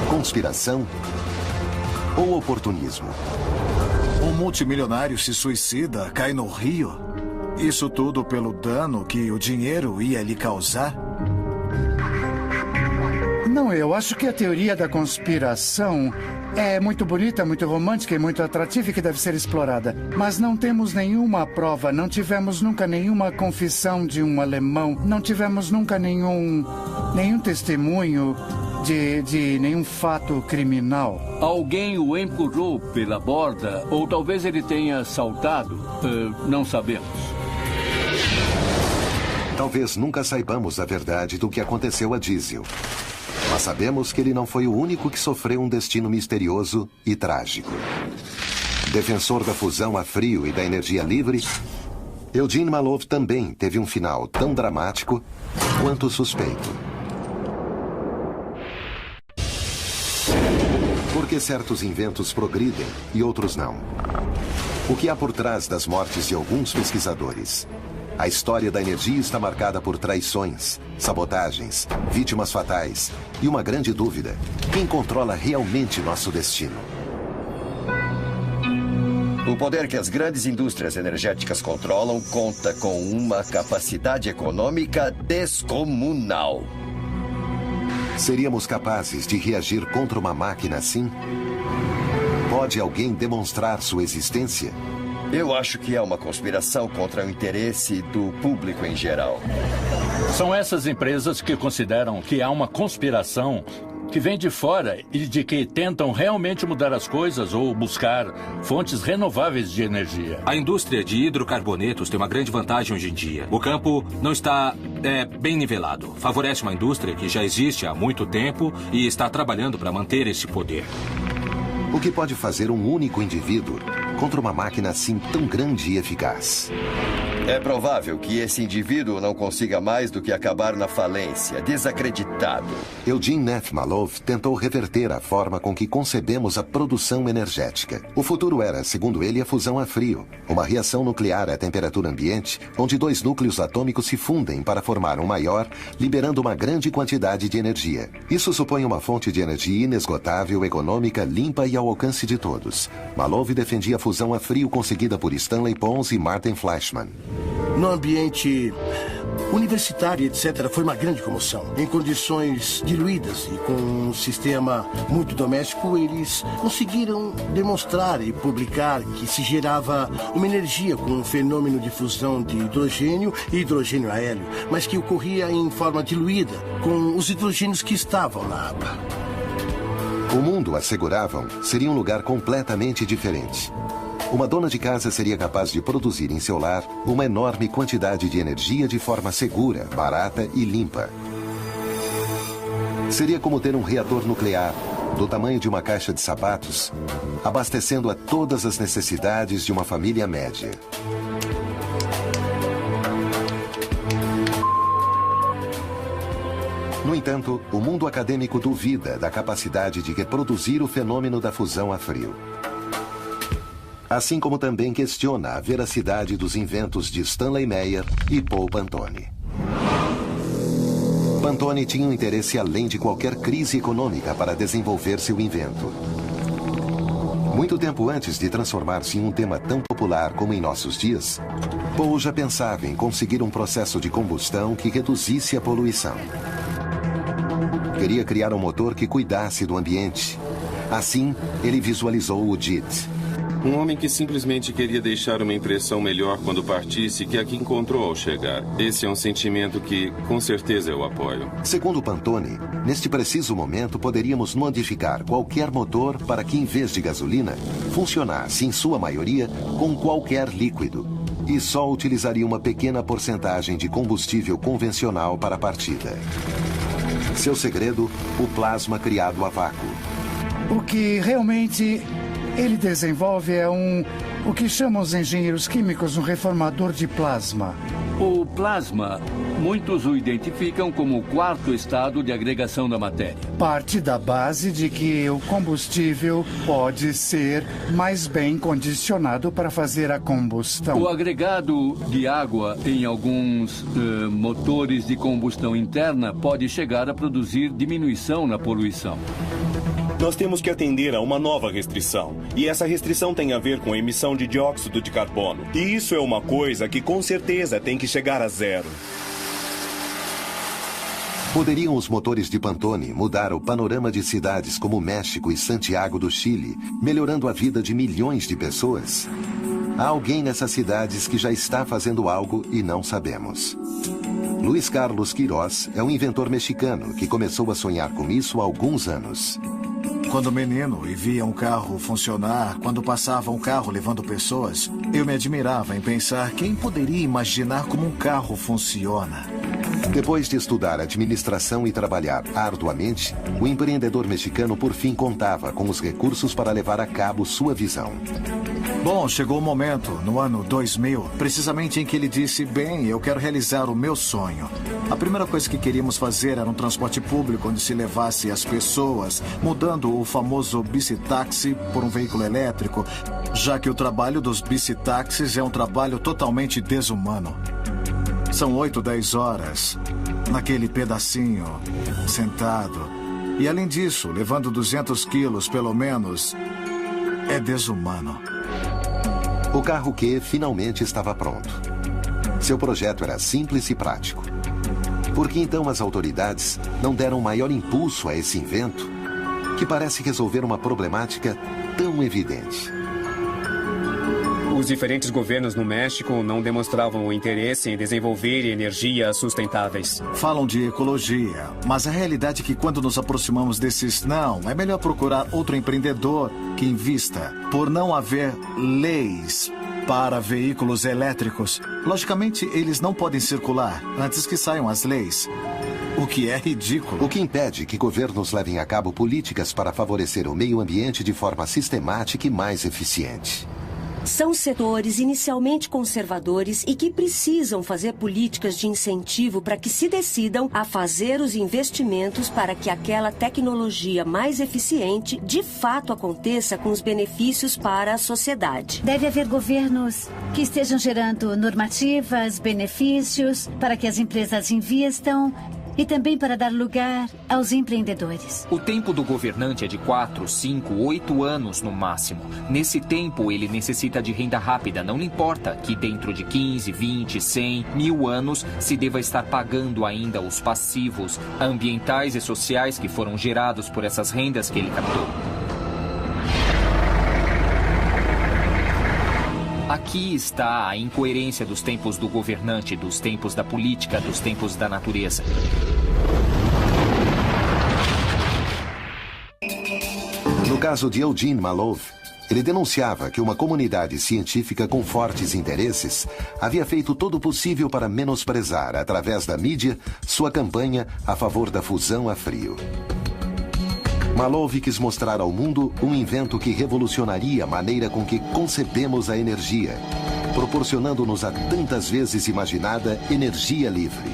Conspiração? Ou oportunismo? Um multimilionário se suicida, cai no rio. Isso tudo pelo dano que o dinheiro ia lhe causar? Não, eu acho que a teoria da conspiração é muito bonita, muito romântica e muito atrativa e que deve ser explorada. Mas não temos nenhuma prova, não tivemos nunca nenhuma confissão de um alemão, não tivemos nunca nenhum testemunho de nenhum fato criminal. Alguém o empurrou pela borda, ou talvez ele tenha saltado. Não sabemos. Talvez nunca saibamos a verdade do que aconteceu a Diesel. Mas sabemos que ele não foi o único que sofreu um destino misterioso e trágico. Defensor da fusão a frio e da energia livre, Eugene Malov também teve um final tão dramático quanto suspeito. Por que certos inventos progridem e outros não? O que há por trás das mortes de alguns pesquisadores? A história da energia está marcada por traições, sabotagens, vítimas fatais e uma grande dúvida: quem controla realmente nosso destino? O poder que as grandes indústrias energéticas controlam conta com uma capacidade econômica descomunal. Seríamos capazes de reagir contra uma máquina assim? Pode alguém demonstrar sua existência? Eu acho que é uma conspiração contra o interesse do público em geral. São essas empresas que consideram que há uma conspiração que vem de fora e de que tentam realmente mudar as coisas ou buscar fontes renováveis de energia. A indústria de hidrocarbonetos tem uma grande vantagem hoje em dia. O campo não está bem nivelado. Favorece uma indústria que já existe há muito tempo e está trabalhando para manter esse poder. O que pode fazer um único indivíduo contra uma máquina assim tão grande e eficaz? É provável que esse indivíduo não consiga mais do que acabar na falência, desacreditado. Eugene Neff Malov tentou reverter a forma com que concebemos a produção energética. O futuro era, segundo ele, a fusão a frio, uma reação nuclear à temperatura ambiente, onde dois núcleos atômicos se fundem para formar um maior, liberando uma grande quantidade de energia. Isso supõe uma fonte de energia inesgotável, econômica, limpa e ao alcance de todos. Malov defendia a fusão a frio conseguida por Stanley Pons e Martin Fleischmann. No ambiente universitário, etc., foi uma grande comoção. Em condições diluídas e com um sistema muito doméstico, eles conseguiram demonstrar e publicar que se gerava uma energia com um fenômeno de fusão de hidrogênio e hidrogênio a hélio, mas que ocorria em forma diluída, com os hidrogênios que estavam na água. O mundo, asseguravam, seria um lugar completamente diferente. Uma dona de casa seria capaz de produzir em seu lar uma enorme quantidade de energia de forma segura, barata e limpa. Seria como ter um reator nuclear, do tamanho de uma caixa de sapatos, abastecendo a todas as necessidades de uma família média. No entanto, o mundo acadêmico duvida da capacidade de reproduzir o fenômeno da fusão a frio. Assim como também questiona a veracidade dos inventos de Stanley Meyer e Paul Pantone. Pantone tinha um interesse além de qualquer crise econômica para desenvolver seu invento. Muito tempo antes de transformar-se em um tema tão popular como em nossos dias, Paul já pensava em conseguir um processo de combustão que reduzisse a poluição. Queria criar um motor que cuidasse do ambiente. Assim, ele visualizou o JIT. Um homem que simplesmente queria deixar uma impressão melhor quando partisse que a que encontrou ao chegar. Esse é um sentimento que, com certeza, eu apoio. Segundo Pantone, neste preciso momento poderíamos modificar qualquer motor para que, em vez de gasolina, funcionasse, em sua maioria, com qualquer líquido. E só utilizaria uma pequena porcentagem de combustível convencional para a partida. Seu segredo, o plasma criado a vácuo. O que realmente ele desenvolve é o que chamam os engenheiros químicos um reformador de plasma. O plasma, muitos o identificam como o quarto estado de agregação da matéria. Parte da base de que o combustível pode ser mais bem condicionado para fazer a combustão. O agregado de água em alguns motores de combustão interna pode chegar a produzir diminuição na poluição. Nós temos que atender a uma nova restrição. E essa restrição tem a ver com a emissão de dióxido de carbono. E isso é uma coisa que com certeza tem que chegar a zero. Poderiam os motores de Pantone mudar o panorama de cidades como México e Santiago do Chile, melhorando a vida de milhões de pessoas? Há alguém nessas cidades que já está fazendo algo e não sabemos. Luiz Carlos Queiroz é um inventor mexicano que começou a sonhar com isso há alguns anos. Quando menino e via um carro funcionar, quando passava um carro levando pessoas, eu me admirava em pensar quem poderia imaginar como um carro funciona. Depois de estudar administração e trabalhar arduamente, o empreendedor mexicano por fim contava com os recursos para levar a cabo sua visão. Bom, chegou o momento, no ano 2000, precisamente em que ele disse, bem, eu quero realizar o meu sonho. A primeira coisa que queríamos fazer era um transporte público onde se levasse as pessoas, mudando o famoso bicitaxi por um veículo elétrico, já que o trabalho dos bicitaxis é um trabalho totalmente desumano. São 8, 10 horas, naquele pedacinho, sentado. E além disso, levando 200 quilos, pelo menos, é desumano. O carro Q finalmente estava pronto. Seu projeto era simples e prático. Por que então as autoridades não deram maior impulso a esse invento, que parece resolver uma problemática tão evidente? Os diferentes governos no México não demonstravam o interesse em desenvolver energias sustentáveis. Falam de ecologia, mas a realidade é que quando nos aproximamos desses não, é melhor procurar outro empreendedor que invista. Por não haver leis para veículos elétricos, logicamente eles não podem circular antes que saiam as leis. O que é ridículo. O que impede que governos levem a cabo políticas para favorecer o meio ambiente de forma sistemática e mais eficiente. São setores inicialmente conservadores e que precisam fazer políticas de incentivo para que se decidam a fazer os investimentos para que aquela tecnologia mais eficiente de fato aconteça com os benefícios para a sociedade. Deve haver governos que estejam gerando normativas, benefícios para que as empresas invistam e também para dar lugar aos empreendedores. O tempo do governante é de 4, 5, 8 anos no máximo. Nesse tempo, ele necessita de renda rápida. Não lhe importa que dentro de 15, 20, 100, 1000 anos se deva estar pagando ainda os passivos ambientais e sociais que foram gerados por essas rendas que ele captou. Aqui está a incoerência dos tempos do governante, dos tempos da política, dos tempos da natureza. No caso de Eugene Malov, ele denunciava que uma comunidade científica com fortes interesses havia feito todo o possível para menosprezar, através da mídia, sua campanha a favor da fusão a frio. Malov quis mostrar ao mundo um invento que revolucionaria a maneira com que concebemos a energia, proporcionando-nos a tantas vezes imaginada energia livre.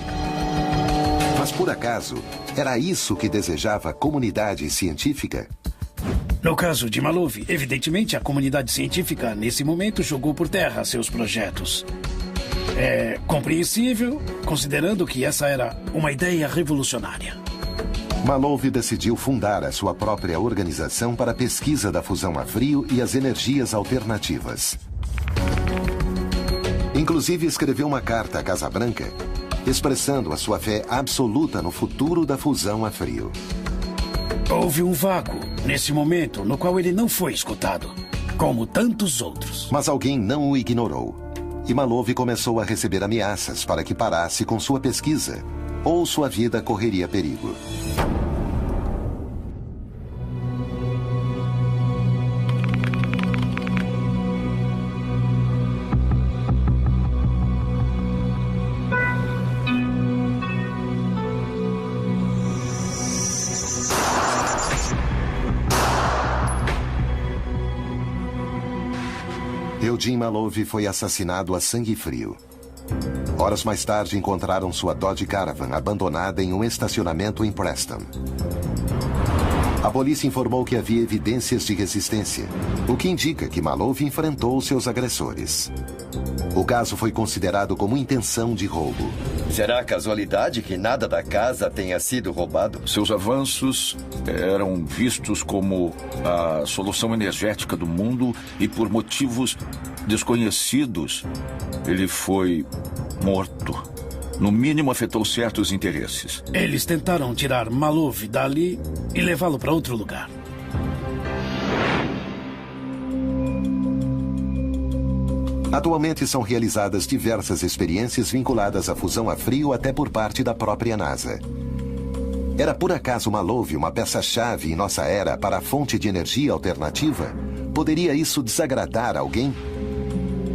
Mas por acaso, era isso que desejava a comunidade científica? No caso de Malov, evidentemente a comunidade científica, nesse momento, jogou por terra seus projetos. É compreensível, considerando que essa era uma ideia revolucionária. Malov decidiu fundar a sua própria organização para a pesquisa da fusão a frio e as energias alternativas. Inclusive, escreveu uma carta à Casa Branca, expressando a sua fé absoluta no futuro da fusão a frio. Houve um vácuo, nesse momento, no qual ele não foi escutado, como tantos outros. Mas alguém não o ignorou. E Malov começou a receber ameaças para que parasse com sua pesquisa, ou sua vida correria perigo. Eugene Malov foi assassinado a sangue frio. Horas mais tarde, encontraram sua Dodge Caravan abandonada em um estacionamento em Preston. A polícia informou que havia evidências de resistência, o que indica que Malov enfrentou seus agressores. O caso foi considerado como intenção de roubo. Será casualidade que nada da casa tenha sido roubado? Seus avanços eram vistos como a solução energética do mundo e, por motivos desconhecidos, ele foi morto. No mínimo, afetou certos interesses. Eles tentaram tirar Malov dali e levá-lo para outro lugar. Atualmente são realizadas diversas experiências vinculadas à fusão a frio até por parte da própria NASA. Era por acaso Malov uma peça-chave em nossa era para a fonte de energia alternativa? Poderia isso desagradar alguém?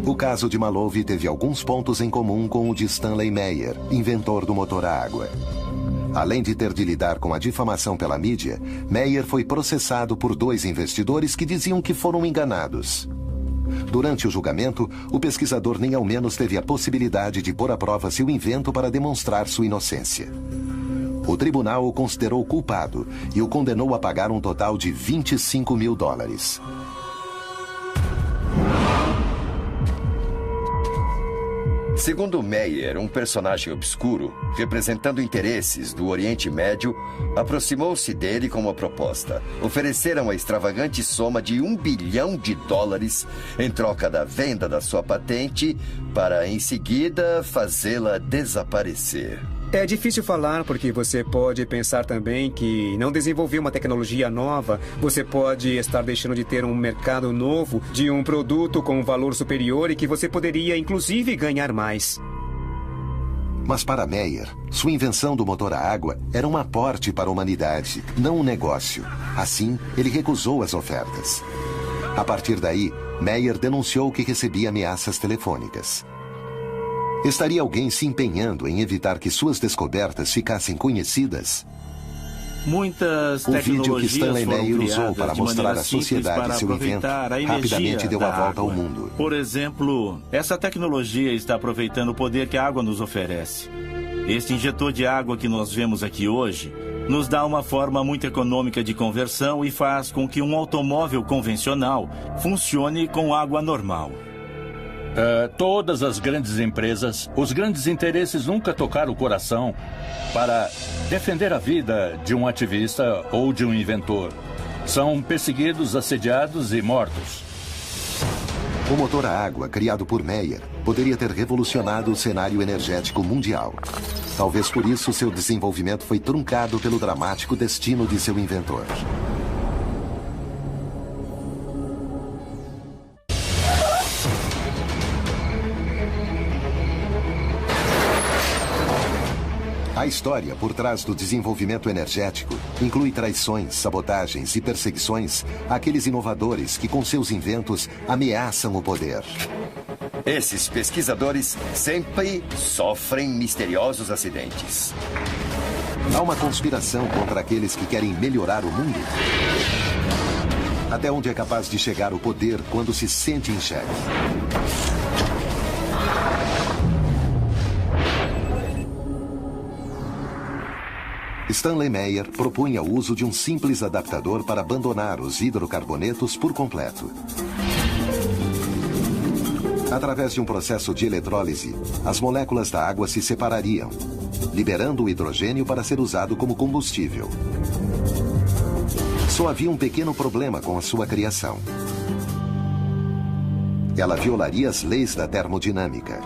O caso de Malov teve alguns pontos em comum com o de Stanley Meyer, inventor do motor a água. Além de ter de lidar com a difamação pela mídia, Meyer foi processado por 2 investidores que diziam que foram enganados. Durante o julgamento, o pesquisador nem ao menos teve a possibilidade de pôr à prova seu invento para demonstrar sua inocência. O tribunal o considerou culpado e o condenou a pagar um total de $25 mil. Segundo Meyer, um personagem obscuro, representando interesses do Oriente Médio, aproximou-se dele com uma proposta. Ofereceram a extravagante soma de $1 bilhão em troca da venda da sua patente para, em seguida, fazê-la desaparecer. É difícil falar porque você pode pensar também que não desenvolver uma tecnologia nova, você pode estar deixando de ter um mercado novo de um produto com um valor superior e que você poderia, inclusive, ganhar mais. Mas para Meyer, sua invenção do motor a água era um aporte para a humanidade, não um negócio. Assim, ele recusou as ofertas. A partir daí, Meyer denunciou que recebia ameaças telefônicas. Estaria alguém se empenhando em evitar que suas descobertas ficassem conhecidas? Muitas o vídeo que Stanley Meyer usou para mostrar à simples sociedade seu invento rapidamente deu a volta ao mundo. Por exemplo, essa tecnologia está aproveitando o poder que a água nos oferece. Este injetor de água que nós vemos aqui hoje nos dá uma forma muito econômica de conversão e faz com que um automóvel convencional funcione com água normal. Todas as grandes empresas, os grandes interesses nunca tocaram o coração para defender a vida de um ativista ou de um inventor. São perseguidos, assediados e mortos. O motor a água, criado por Meyer, poderia ter revolucionado o cenário energético mundial. Talvez por isso seu desenvolvimento foi truncado pelo dramático destino de seu inventor. A história por trás do desenvolvimento energético inclui traições, sabotagens e perseguições àqueles inovadores que, com seus inventos, ameaçam o poder. Esses pesquisadores sempre sofrem misteriosos acidentes. Há uma conspiração contra aqueles que querem melhorar o mundo? Até onde é capaz de chegar o poder quando se sente em xeque? Stanley Meyer propunha o uso de um simples adaptador para abandonar os hidrocarbonetos por completo. Através de um processo de eletrólise, as moléculas da água se separariam, liberando o hidrogênio para ser usado como combustível. Só havia um pequeno problema com a sua criação. Ela violaria as leis da termodinâmica.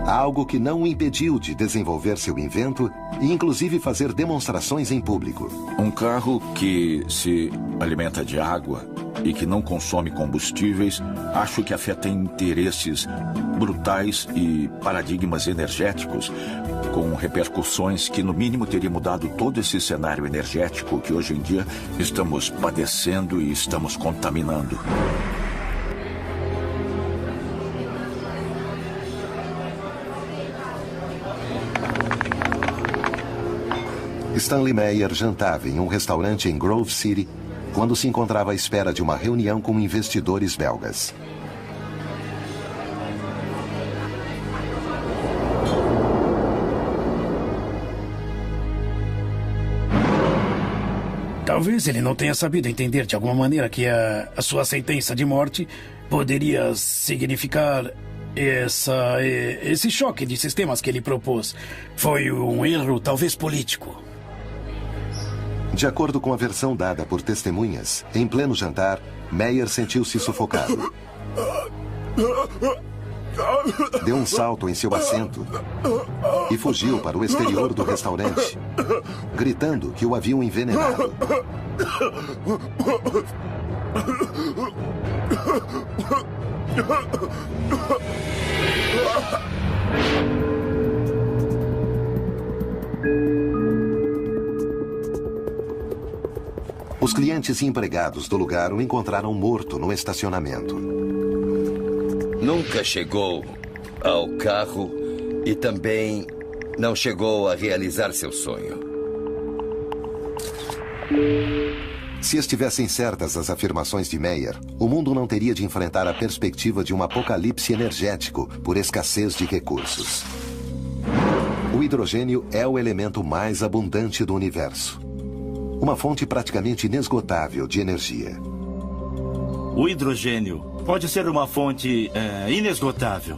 Algo que não o impediu de desenvolver seu invento e, inclusive, fazer demonstrações em público. Um carro que se alimenta de água e que não consome combustíveis, acho que afeta interesses brutais e paradigmas energéticos, com repercussões que, no mínimo, teria mudado todo esse cenário energético que, hoje em dia, estamos padecendo e estamos contaminando. Stanley Meyer jantava em um restaurante em Grove City quando se encontrava à espera de uma reunião com investidores belgas. Talvez ele não tenha sabido entender de alguma maneira que a sua sentença de morte poderia significar esse choque de sistemas que ele propôs. Foi um erro, talvez político. De acordo com a versão dada por testemunhas, em pleno jantar, Meyer sentiu-se sufocado. Deu um salto em seu assento e fugiu para o exterior do restaurante, gritando que o haviam envenenado. Os clientes e empregados do lugar o encontraram morto no estacionamento. Nunca chegou ao carro e também não chegou a realizar seu sonho. Se estivessem certas as afirmações de Meyer, o mundo não teria de enfrentar a perspectiva de um apocalipse energético por escassez de recursos. O hidrogênio é o elemento mais abundante do universo. Uma fonte praticamente inesgotável de energia. O hidrogênio pode ser uma fonte inesgotável,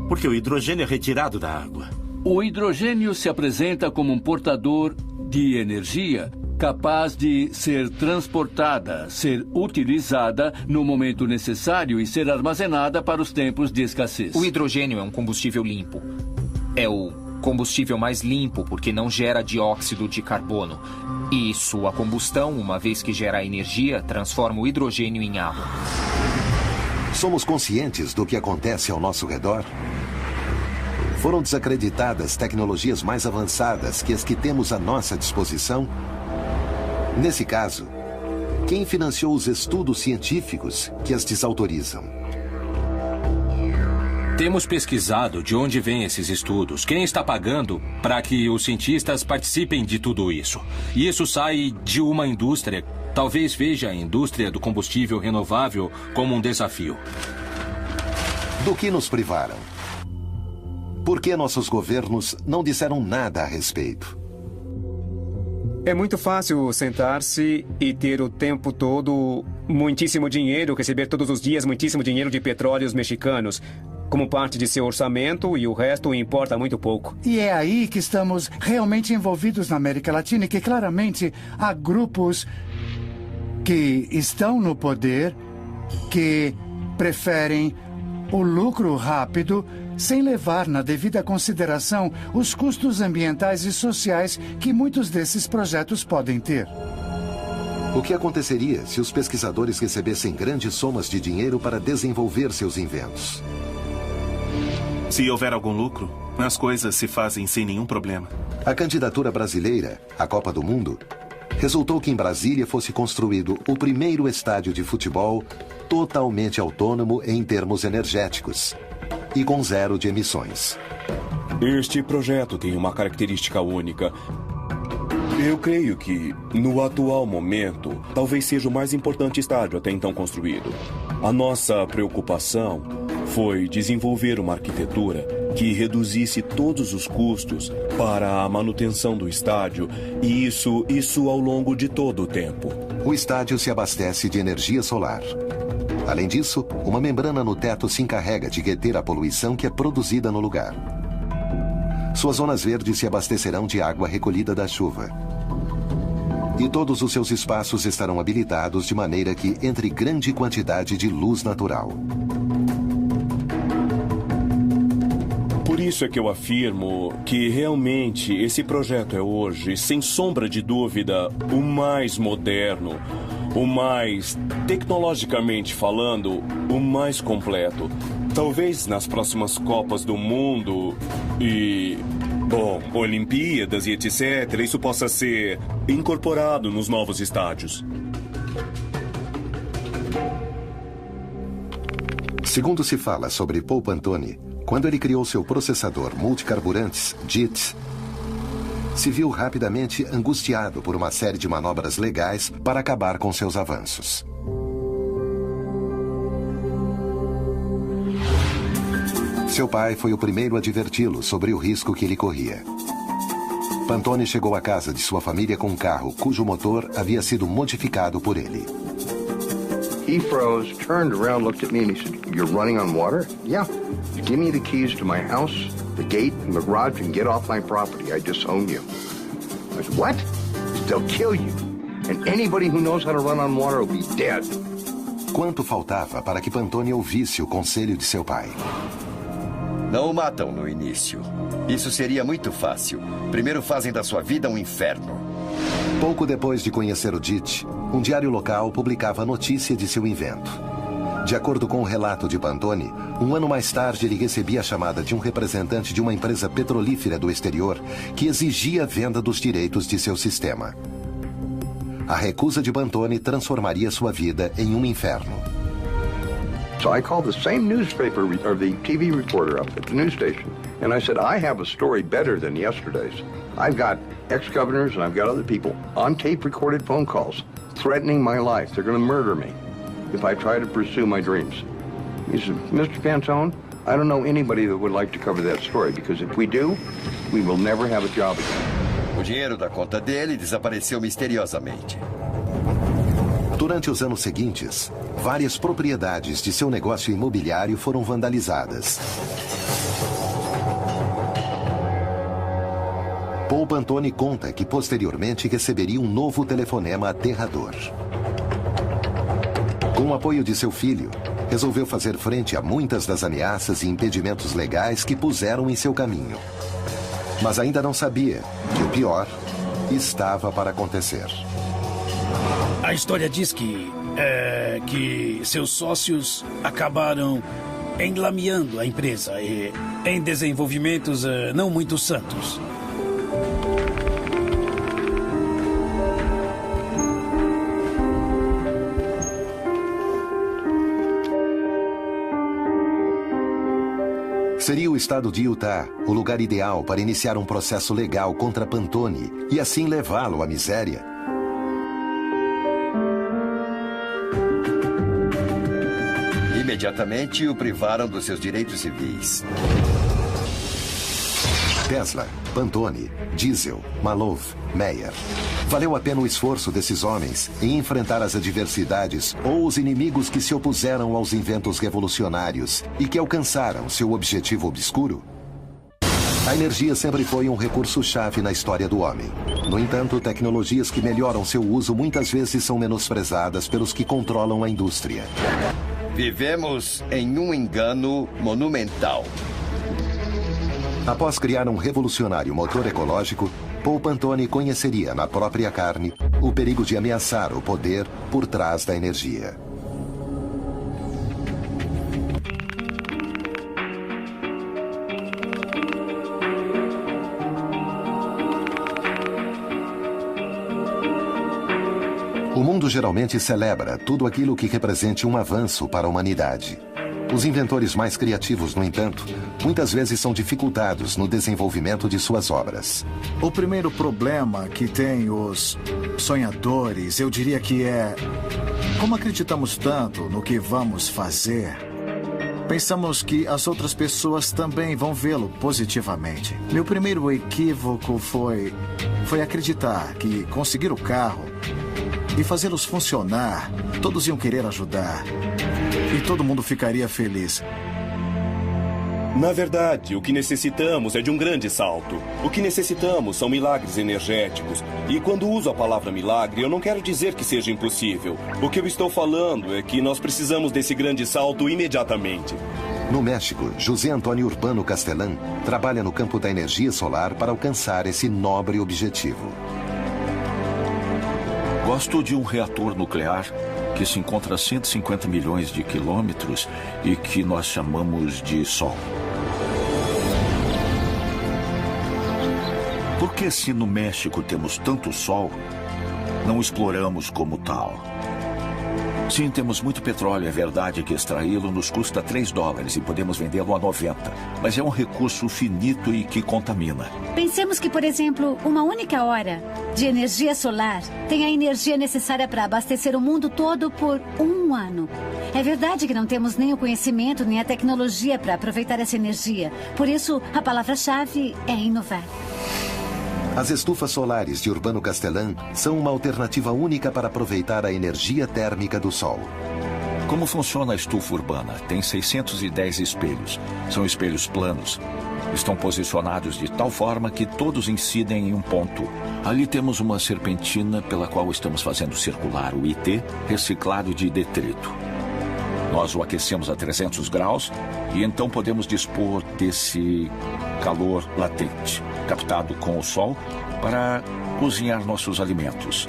porque o hidrogênio é retirado da água. O hidrogênio se apresenta como um portador de energia capaz de ser transportada, ser utilizada no momento necessário e ser armazenada para os tempos de escassez. O hidrogênio é um combustível limpo. É o combustível mais limpo porque não gera dióxido de carbono. E sua combustão, uma vez que gera energia, transforma o hidrogênio em água. Somos conscientes do que acontece ao nosso redor? Foram desacreditadas tecnologias mais avançadas que as que temos à nossa disposição? Nesse caso, quem financiou os estudos científicos que as desautorizam? Temos pesquisado de onde vêm esses estudos, quem está pagando para que os cientistas participem de tudo isso. E isso sai de uma indústria. Talvez veja a indústria do combustível renovável como um desafio. Do que nos privaram? Por que nossos governos não disseram nada a respeito? É muito fácil sentar-se e ter o tempo todo muitíssimo dinheiro, receber todos os dias muitíssimo dinheiro de petróleos mexicanos como parte de seu orçamento e o resto importa muito pouco. E é aí que estamos realmente envolvidos na América Latina e que claramente há grupos que estão no poder, que preferem o lucro rápido sem levar na devida consideração os custos ambientais e sociais que muitos desses projetos podem ter. O que aconteceria se os pesquisadores recebessem grandes somas de dinheiro para desenvolver seus inventos? Se houver algum lucro, as coisas se fazem sem nenhum problema. A candidatura brasileira à Copa do Mundo resultou que em Brasília fosse construído o primeiro estádio de futebol totalmente autônomo em termos energéticos e com zero de emissões. Este projeto tem uma característica única. Eu creio que, no atual momento, talvez seja o mais importante estádio até então construído. A nossa preocupação foi desenvolver uma arquitetura que reduzisse todos os custos para a manutenção do estádio, e isso ao longo de todo o tempo. O estádio se abastece de energia solar. Além disso, uma membrana no teto se encarrega de reter a poluição que é produzida no lugar. Suas zonas verdes se abastecerão de água recolhida da chuva. E todos os seus espaços estarão habilitados de maneira que entre grande quantidade de luz natural. Por isso é que eu afirmo que realmente esse projeto é hoje, sem sombra de dúvida, o mais moderno, o mais, tecnologicamente falando, o mais completo. Talvez nas próximas Copas do Mundo e, Olimpíadas e etc., isso possa ser incorporado nos novos estádios. Segundo se fala sobre Paul Pantone, quando ele criou seu processador multicarburantes, JIT, se viu rapidamente angustiado por uma série de manobras legais para acabar com seus avanços. Seu pai foi o primeiro a adverti-lo sobre o risco que ele corria. Pantone chegou à casa de sua família com um carro cujo motor havia sido modificado por ele. He froze, turned around, looked at me, and he said, "You're running on water?" "Yeah. Give me the keys to my house, the gate, and the garage, and get off my property. I disown you." I said, "What?" He said, "They'll kill you. And anybody who knows how to run on water will be dead." Quanto faltava para que Pantone ouvisse o conselho de seu pai? Não o matam no início. Isso seria muito fácil. Primeiro fazem da sua vida um inferno. Pouco depois de conhecer o DIT, um diário local publicava a notícia de seu invento. De acordo com o relato de Pantone, um ano mais tarde ele recebia a chamada de um representante de uma empresa petrolífera do exterior que exigia a venda dos direitos de seu sistema. A recusa de Pantone transformaria sua vida em um inferno. So I called the same newspaper or the TV reporter up at the news station, and I said, I have a story better than yesterday's. I've got ex-governors and I've got other people on tape-recorded phone calls threatening my life. They're going to murder me if I try to pursue my dreams. He said, Mr. Pantone, I don't know anybody that would like to cover that story, because if we do, we will never have a job again. O dinheiro da conta dele desapareceu misteriosamente. Durante os anos seguintes, várias propriedades de seu negócio imobiliário foram vandalizadas. Paul Pantone conta que posteriormente receberia um novo telefonema aterrador. Com o apoio de seu filho, resolveu fazer frente a muitas das ameaças e impedimentos legais que puseram em seu caminho. Mas ainda não sabia que o pior estava para acontecer. A história diz que seus sócios acabaram enlameando a empresa em desenvolvimentos não muito santos. Seria o estado de Utah o lugar ideal para iniciar um processo legal contra Pantone e assim levá-lo à miséria? Imediatamente o privaram dos seus direitos civis. Tesla, Pantone, Diesel, Malov, Meyer. Valeu a pena o esforço desses homens em enfrentar as adversidades ou os inimigos que se opuseram aos inventos revolucionários e que alcançaram seu objetivo obscuro? A energia sempre foi um recurso-chave na história do homem. No entanto, tecnologias que melhoram seu uso muitas vezes são menosprezadas pelos que controlam a indústria. Vivemos em um engano monumental. Após criar um revolucionário motor ecológico, Paul Pantone conheceria na própria carne o perigo de ameaçar o poder por trás da energia. O mundo geralmente celebra tudo aquilo que represente um avanço para a humanidade. Os inventores mais criativos, no entanto, muitas vezes são dificultados no desenvolvimento de suas obras. O primeiro problema que tem os sonhadores, eu diria que é como acreditamos tanto no que vamos fazer, pensamos que as outras pessoas também vão vê-lo positivamente. Meu primeiro equívoco foi acreditar que conseguir o carro e fazê-los funcionar, todos iam querer ajudar. E todo mundo ficaria feliz. Na verdade, o que necessitamos é de um grande salto. O que necessitamos são milagres energéticos. E quando uso a palavra milagre, eu não quero dizer que seja impossível. O que eu estou falando é que nós precisamos desse grande salto imediatamente. No México, José Antônio Urbano Castellan trabalha no campo da energia solar para alcançar esse nobre objetivo. Gosto de um reator nuclear que se encontra a 150 milhões de quilômetros e que nós chamamos de Sol. Por que, se no México temos tanto Sol, não exploramos como tal? Sim, temos muito petróleo. É verdade que extraí-lo nos custa $3 e podemos vendê-lo a 90. Mas é um recurso finito e que contamina. Pensemos que, por exemplo, uma única hora de energia solar tem a energia necessária para abastecer o mundo todo por 1 ano. É verdade que não temos nem o conhecimento nem a tecnologia para aproveitar essa energia. Por isso, a palavra-chave é inovar. As estufas solares de Urbano Castellan são uma alternativa única para aproveitar a energia térmica do Sol. Como funciona a estufa urbana? Tem 610 espelhos. São espelhos planos. Estão posicionados de tal forma que todos incidem em um ponto. Ali temos uma serpentina pela qual estamos fazendo circular o IT reciclado de detrito. Nós o aquecemos a 300 graus e então podemos dispor desse calor latente, captado com o sol para cozinhar nossos alimentos.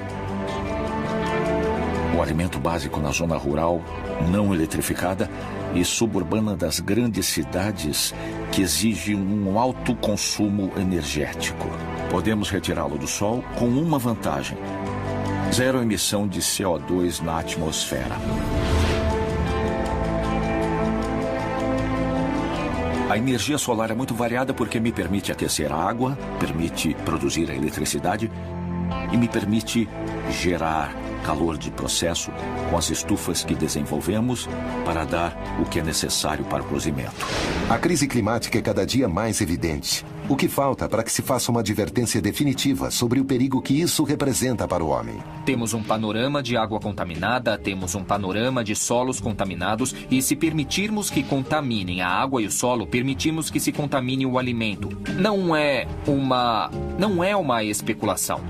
O alimento básico na zona rural, não eletrificada e suburbana das grandes cidades que exige um alto consumo energético. Podemos retirá-lo do sol com uma vantagem: zero emissão de CO2 na atmosfera. A energia solar é muito variada porque me permite aquecer a água, permite produzir a eletricidade e me permite gerar calor de processo com as estufas que desenvolvemos para dar o que é necessário para o cozimento. A crise climática é cada dia mais evidente. O que falta para que se faça uma advertência definitiva sobre o perigo que isso representa para o homem? Temos um panorama de água contaminada, temos um panorama de solos contaminados e se permitirmos que contaminem a água e o solo, permitimos que se contamine o alimento. Não é uma especulação.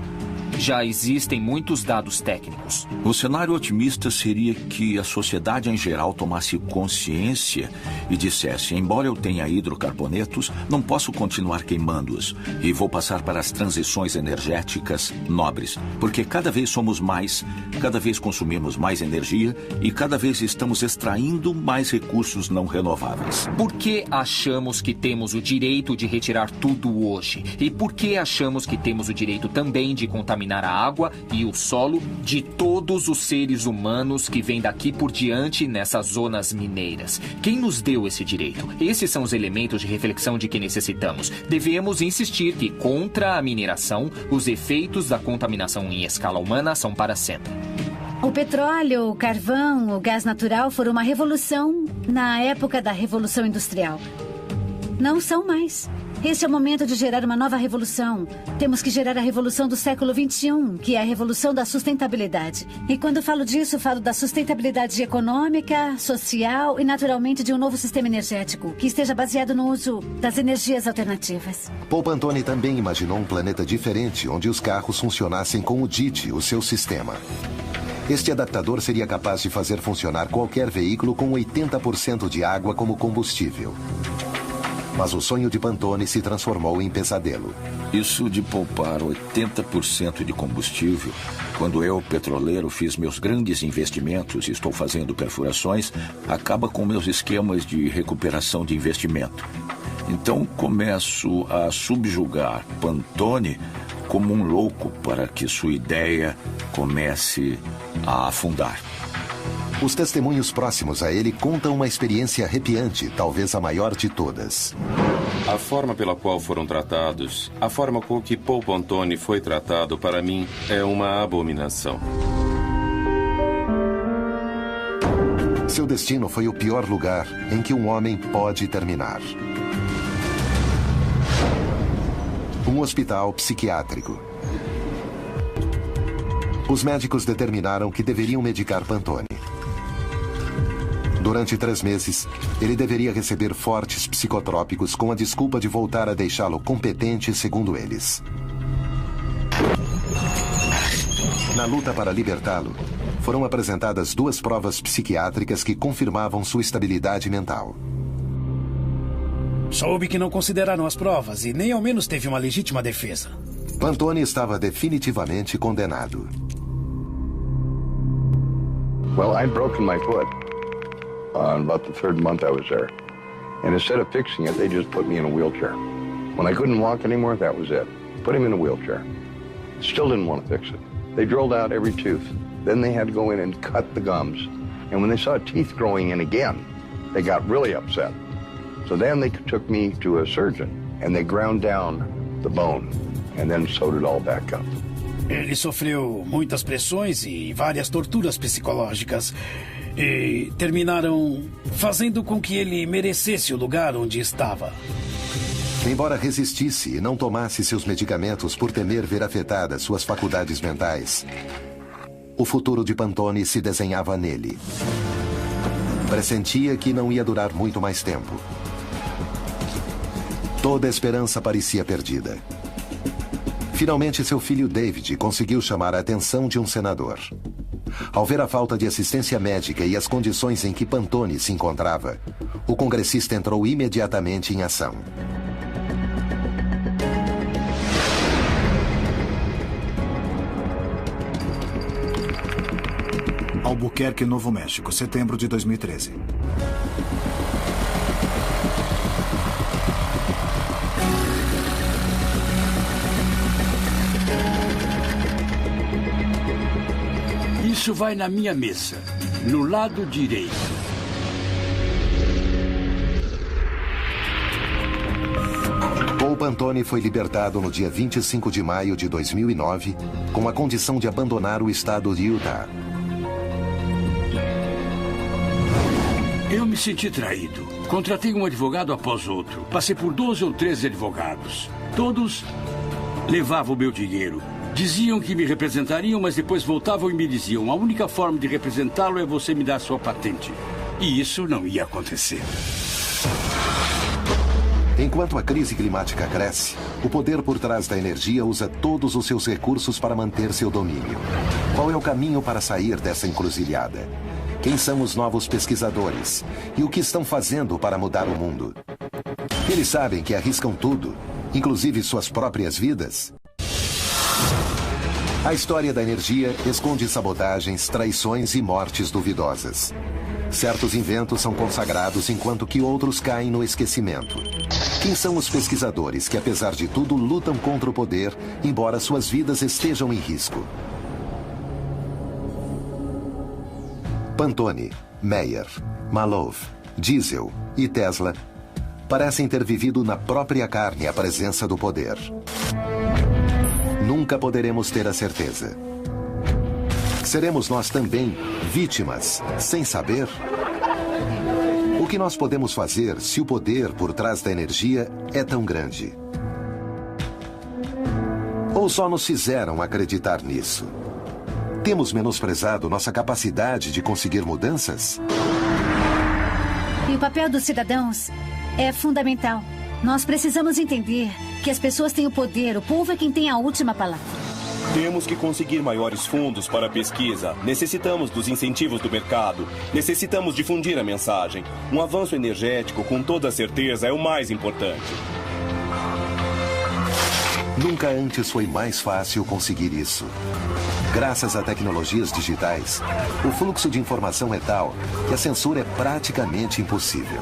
Já existem muitos dados técnicos. O cenário otimista seria que a sociedade em geral tomasse consciência e dissesse: embora eu tenha hidrocarbonetos, não posso continuar queimando-os e vou passar para as transições energéticas nobres, porque cada vez somos mais, cada vez consumimos mais energia e cada vez estamos extraindo mais recursos não renováveis. Por que achamos que temos o direito de retirar tudo hoje? E por que achamos que temos o direito também de contaminar a água e o solo de todos os seres humanos que vêm daqui por diante nessas zonas mineiras? Quem nos deu esse direito? Esses são os elementos de reflexão de que necessitamos. Devemos insistir que, contra a mineração, os efeitos da contaminação em escala humana são para sempre. O petróleo, o carvão, o gás natural foram uma revolução na época da Revolução Industrial. Não são mais. Este é o momento de gerar uma nova revolução. Temos que gerar a revolução do século XXI, que é a revolução da sustentabilidade. E quando falo disso, falo da sustentabilidade econômica, social e, naturalmente, de um novo sistema energético, que esteja baseado no uso das energias alternativas. Paul Pantone também imaginou um planeta diferente, onde os carros funcionassem com o DIT, o seu sistema. Este adaptador seria capaz de fazer funcionar qualquer veículo com 80% de água como combustível. Mas o sonho de Pantone se transformou em pesadelo. Isso de poupar 80% de combustível, quando eu, petroleiro, fiz meus grandes investimentos e estou fazendo perfurações, acaba com meus esquemas de recuperação de investimento. Então começo a subjugar Pantone como um louco para que sua ideia comece a afundar. Os testemunhos próximos a ele contam uma experiência arrepiante, talvez a maior de todas. A forma pela qual foram tratados, a forma com que Paul Pantone foi tratado, para mim, é uma abominação. Seu destino foi o pior lugar em que um homem pode terminar. Um hospital psiquiátrico. Os médicos determinaram que deveriam medicar Pantone. Durante 3 meses, ele deveria receber fortes psicotrópicos com a desculpa de voltar a deixá-lo competente, segundo eles. Na luta para libertá-lo, foram apresentadas 2 provas psiquiátricas que confirmavam sua estabilidade mental. Soube que não consideraram as provas e nem ao menos teve uma legítima defesa. Pantone estava definitivamente condenado. Well, I'd broken my foot. On about the 3rd month I was there. And instead of fixing it, they just put me in a wheelchair. When I couldn't walk anymore, that was it. Put him in a wheelchair. Still didn't want to fix it. They drilled out every tooth. Then they had to go in and cut the gums. And when they saw teeth growing in again, they got really upset. So then they took me to a surgeon, and they ground down the bone, and then sewed it all back up. Ele sofreu muitas pressões e várias torturas psicológicas. E terminaram fazendo com que ele merecesse o lugar onde estava. Embora resistisse e não tomasse seus medicamentos por temer ver afetadas suas faculdades mentais, o futuro de Pantone se desenhava nele. Pressentia que não ia durar muito mais tempo. Toda a esperança parecia perdida. Finalmente, seu filho David conseguiu chamar a atenção de um senador. Ao ver a falta de assistência médica e as condições em que Pantone se encontrava, o congressista entrou imediatamente em ação. Albuquerque, Novo México, setembro de 2013. Isso vai na minha mesa, no lado direito. Paul Pantone foi libertado no dia 25 de maio de 2009, com a condição de abandonar o estado de Utah. Eu me senti traído. Contratei um advogado após outro. Passei por 12 ou 13 advogados. Todos levavam o meu dinheiro. Diziam que me representariam, mas depois voltavam e me diziam: a única forma de representá-lo é você me dar sua patente. E isso não ia acontecer. Enquanto a crise climática cresce, o poder por trás da energia usa todos os seus recursos para manter seu domínio. Qual é o caminho para sair dessa encruzilhada? Quem são os novos pesquisadores? E o que estão fazendo para mudar o mundo? Eles sabem que arriscam tudo, inclusive suas próprias vidas? A história da energia esconde sabotagens, traições e mortes duvidosas. Certos inventos são consagrados enquanto que outros caem no esquecimento. Quem são os pesquisadores que, apesar de tudo, lutam contra o poder, embora suas vidas estejam em risco? Pantone, Meyer, Maloof, Diesel e Tesla parecem ter vivido na própria carne a presença do poder. Nunca poderemos ter a certeza. Seremos nós também vítimas, sem saber? O que nós podemos fazer se o poder por trás da energia é tão grande? Ou só nos fizeram acreditar nisso? Temos menosprezado nossa capacidade de conseguir mudanças? E o papel dos cidadãos é fundamental. Nós precisamos entender que as pessoas têm o poder, o povo é quem tem a última palavra. Temos que conseguir maiores fundos para a pesquisa. Necessitamos dos incentivos do mercado. Necessitamos difundir a mensagem. Um avanço energético, com toda certeza, é o mais importante. Nunca antes foi mais fácil conseguir isso. Graças a tecnologias digitais, o fluxo de informação é tal que a censura é praticamente impossível.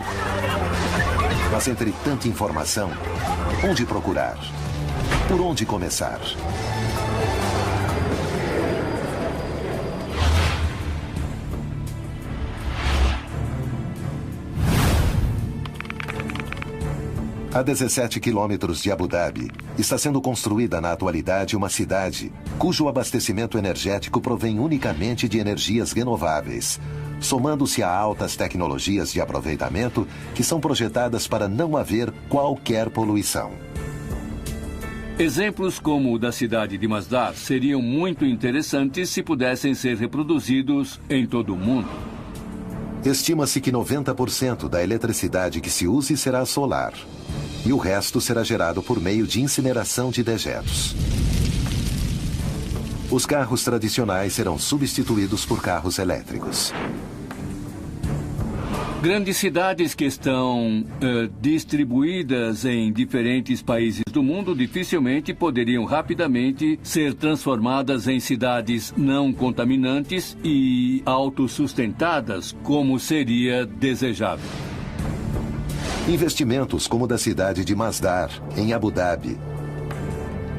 Mas entre tanta informação, onde procurar? Por onde começar? A 17 quilômetros de Abu Dhabi, está sendo construída na atualidade uma cidade cujo abastecimento energético provém unicamente de energias renováveis, somando-se a altas tecnologias de aproveitamento que são projetadas para não haver qualquer poluição. Exemplos como o da cidade de Masdar seriam muito interessantes se pudessem ser reproduzidos em todo o mundo. Estima-se que 90% da eletricidade que se use será solar. E o resto será gerado por meio de incineração de dejetos. Os carros tradicionais serão substituídos por carros elétricos. Grandes cidades que estão distribuídas em diferentes países do mundo dificilmente poderiam rapidamente ser transformadas em cidades não contaminantes e autossustentadas, como seria desejável. Investimentos como o da cidade de Masdar, em Abu Dhabi,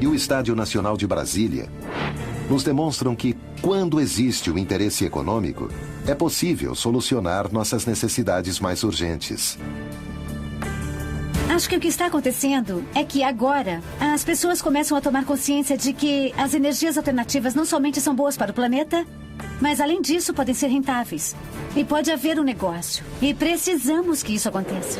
e o Estádio Nacional de Brasília, nos demonstram que, quando existe o interesse econômico, é possível solucionar nossas necessidades mais urgentes. Acho que o que está acontecendo é que agora as pessoas começam a tomar consciência de que as energias alternativas não somente são boas para o planeta, mas além disso podem ser rentáveis. E pode haver um negócio. E precisamos que isso aconteça.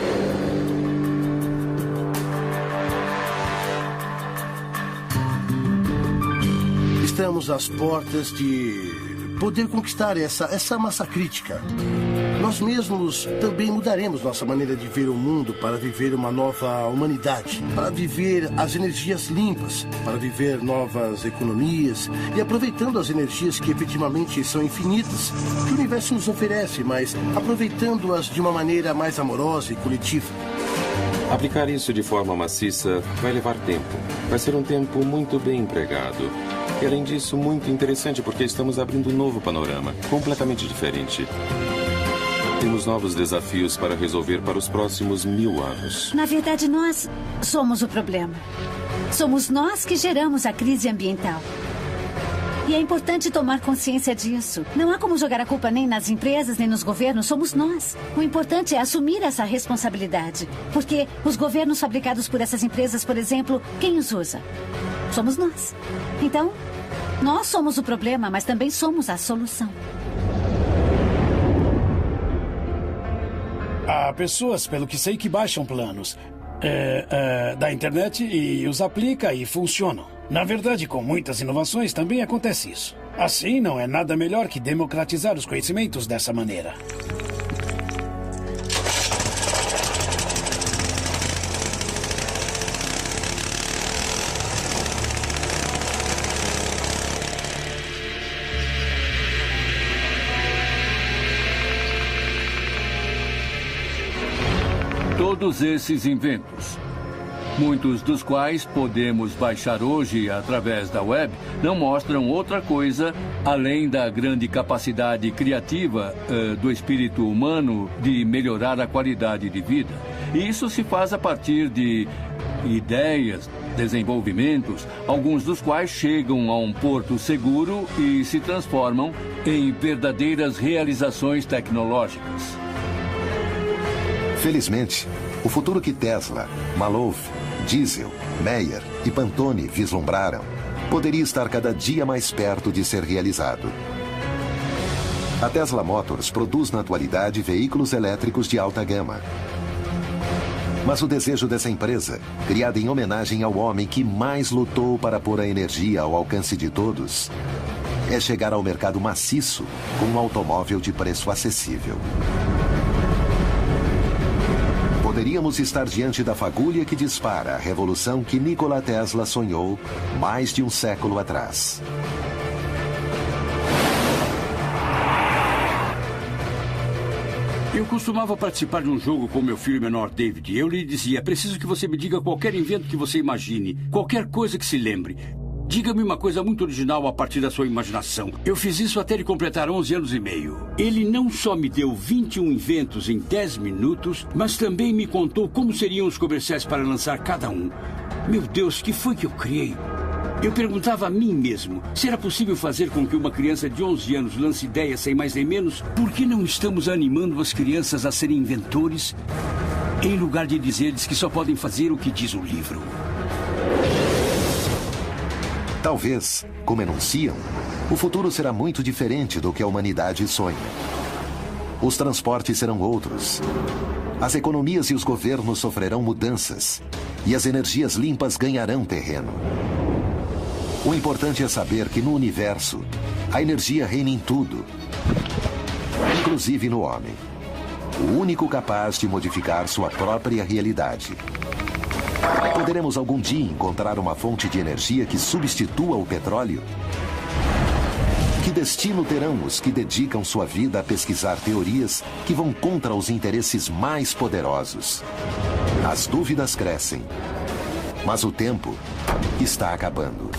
Estamos às portas de poder conquistar essa massa crítica. Nós mesmos também mudaremos nossa maneira de ver o mundo para viver uma nova humanidade, para viver as energias limpas, para viver novas economias e aproveitando as energias que efetivamente são infinitas, que o universo nos oferece, mas aproveitando-as de uma maneira mais amorosa e coletiva. Aplicar isso de forma maciça vai levar tempo. Vai ser um tempo muito bem empregado. E além disso, muito interessante porque estamos abrindo um novo panorama, completamente diferente. Temos novos desafios para resolver para os próximos 1000 anos. Na verdade, nós somos o problema. Somos nós que geramos a crise ambiental. E é importante tomar consciência disso. Não há como jogar a culpa nem nas empresas, nem nos governos. Somos nós. O importante é assumir essa responsabilidade. Porque os governos fabricados por essas empresas, por exemplo, quem os usa? Somos nós. Então, nós somos o problema, mas também somos a solução. Há pessoas, pelo que sei, que baixam planos da internet e os aplica e funcionam. Na verdade, com muitas inovações também acontece isso. Assim, não é nada melhor que democratizar os conhecimentos dessa maneira. Todos esses inventos, muitos dos quais podemos baixar hoje através da web, não mostram outra coisa além da grande capacidade criativa do espírito humano de melhorar a qualidade de vida. E isso se faz a partir de ideias, desenvolvimentos, alguns dos quais chegam a um porto seguro e se transformam em verdadeiras realizações tecnológicas. Felizmente, o futuro que Tesla, Maloof, Diesel, Meyer e Pantone vislumbraram poderia estar cada dia mais perto de ser realizado. A Tesla Motors produz na atualidade veículos elétricos de alta gama. Mas o desejo dessa empresa, criada em homenagem ao homem que mais lutou para pôr a energia ao alcance de todos, é chegar ao mercado maciço com um automóvel de preço acessível. Poderíamos estar diante da fagulha que dispara a revolução que Nikola Tesla sonhou mais de um século atrás. Eu costumava participar de um jogo com meu filho menor, David. Eu lhe dizia, preciso que você me diga qualquer invento que você imagine, qualquer coisa que se lembre. Diga-me uma coisa muito original a partir da sua imaginação. Eu fiz isso até ele completar 11 anos e meio. Ele não só me deu 21 inventos em 10 minutos, mas também me contou como seriam os comerciais para lançar cada um. Meu Deus, que foi que eu criei? Eu perguntava a mim mesmo, se era possível fazer com que uma criança de 11 anos lance ideias sem mais nem menos? Por que não estamos animando as crianças a serem inventores, em lugar de dizer-lhes que só podem fazer o que diz o livro? Talvez, como enunciam, o futuro será muito diferente do que a humanidade sonha. Os transportes serão outros. As economias e os governos sofrerão mudanças. E as energias limpas ganharão terreno. O importante é saber que no universo, a energia reina em tudo, inclusive no homem. O único capaz de modificar sua própria realidade. Poderemos algum dia encontrar uma fonte de energia que substitua o petróleo? Que destino terão os que dedicam sua vida a pesquisar teorias que vão contra os interesses mais poderosos? As dúvidas crescem, mas o tempo está acabando.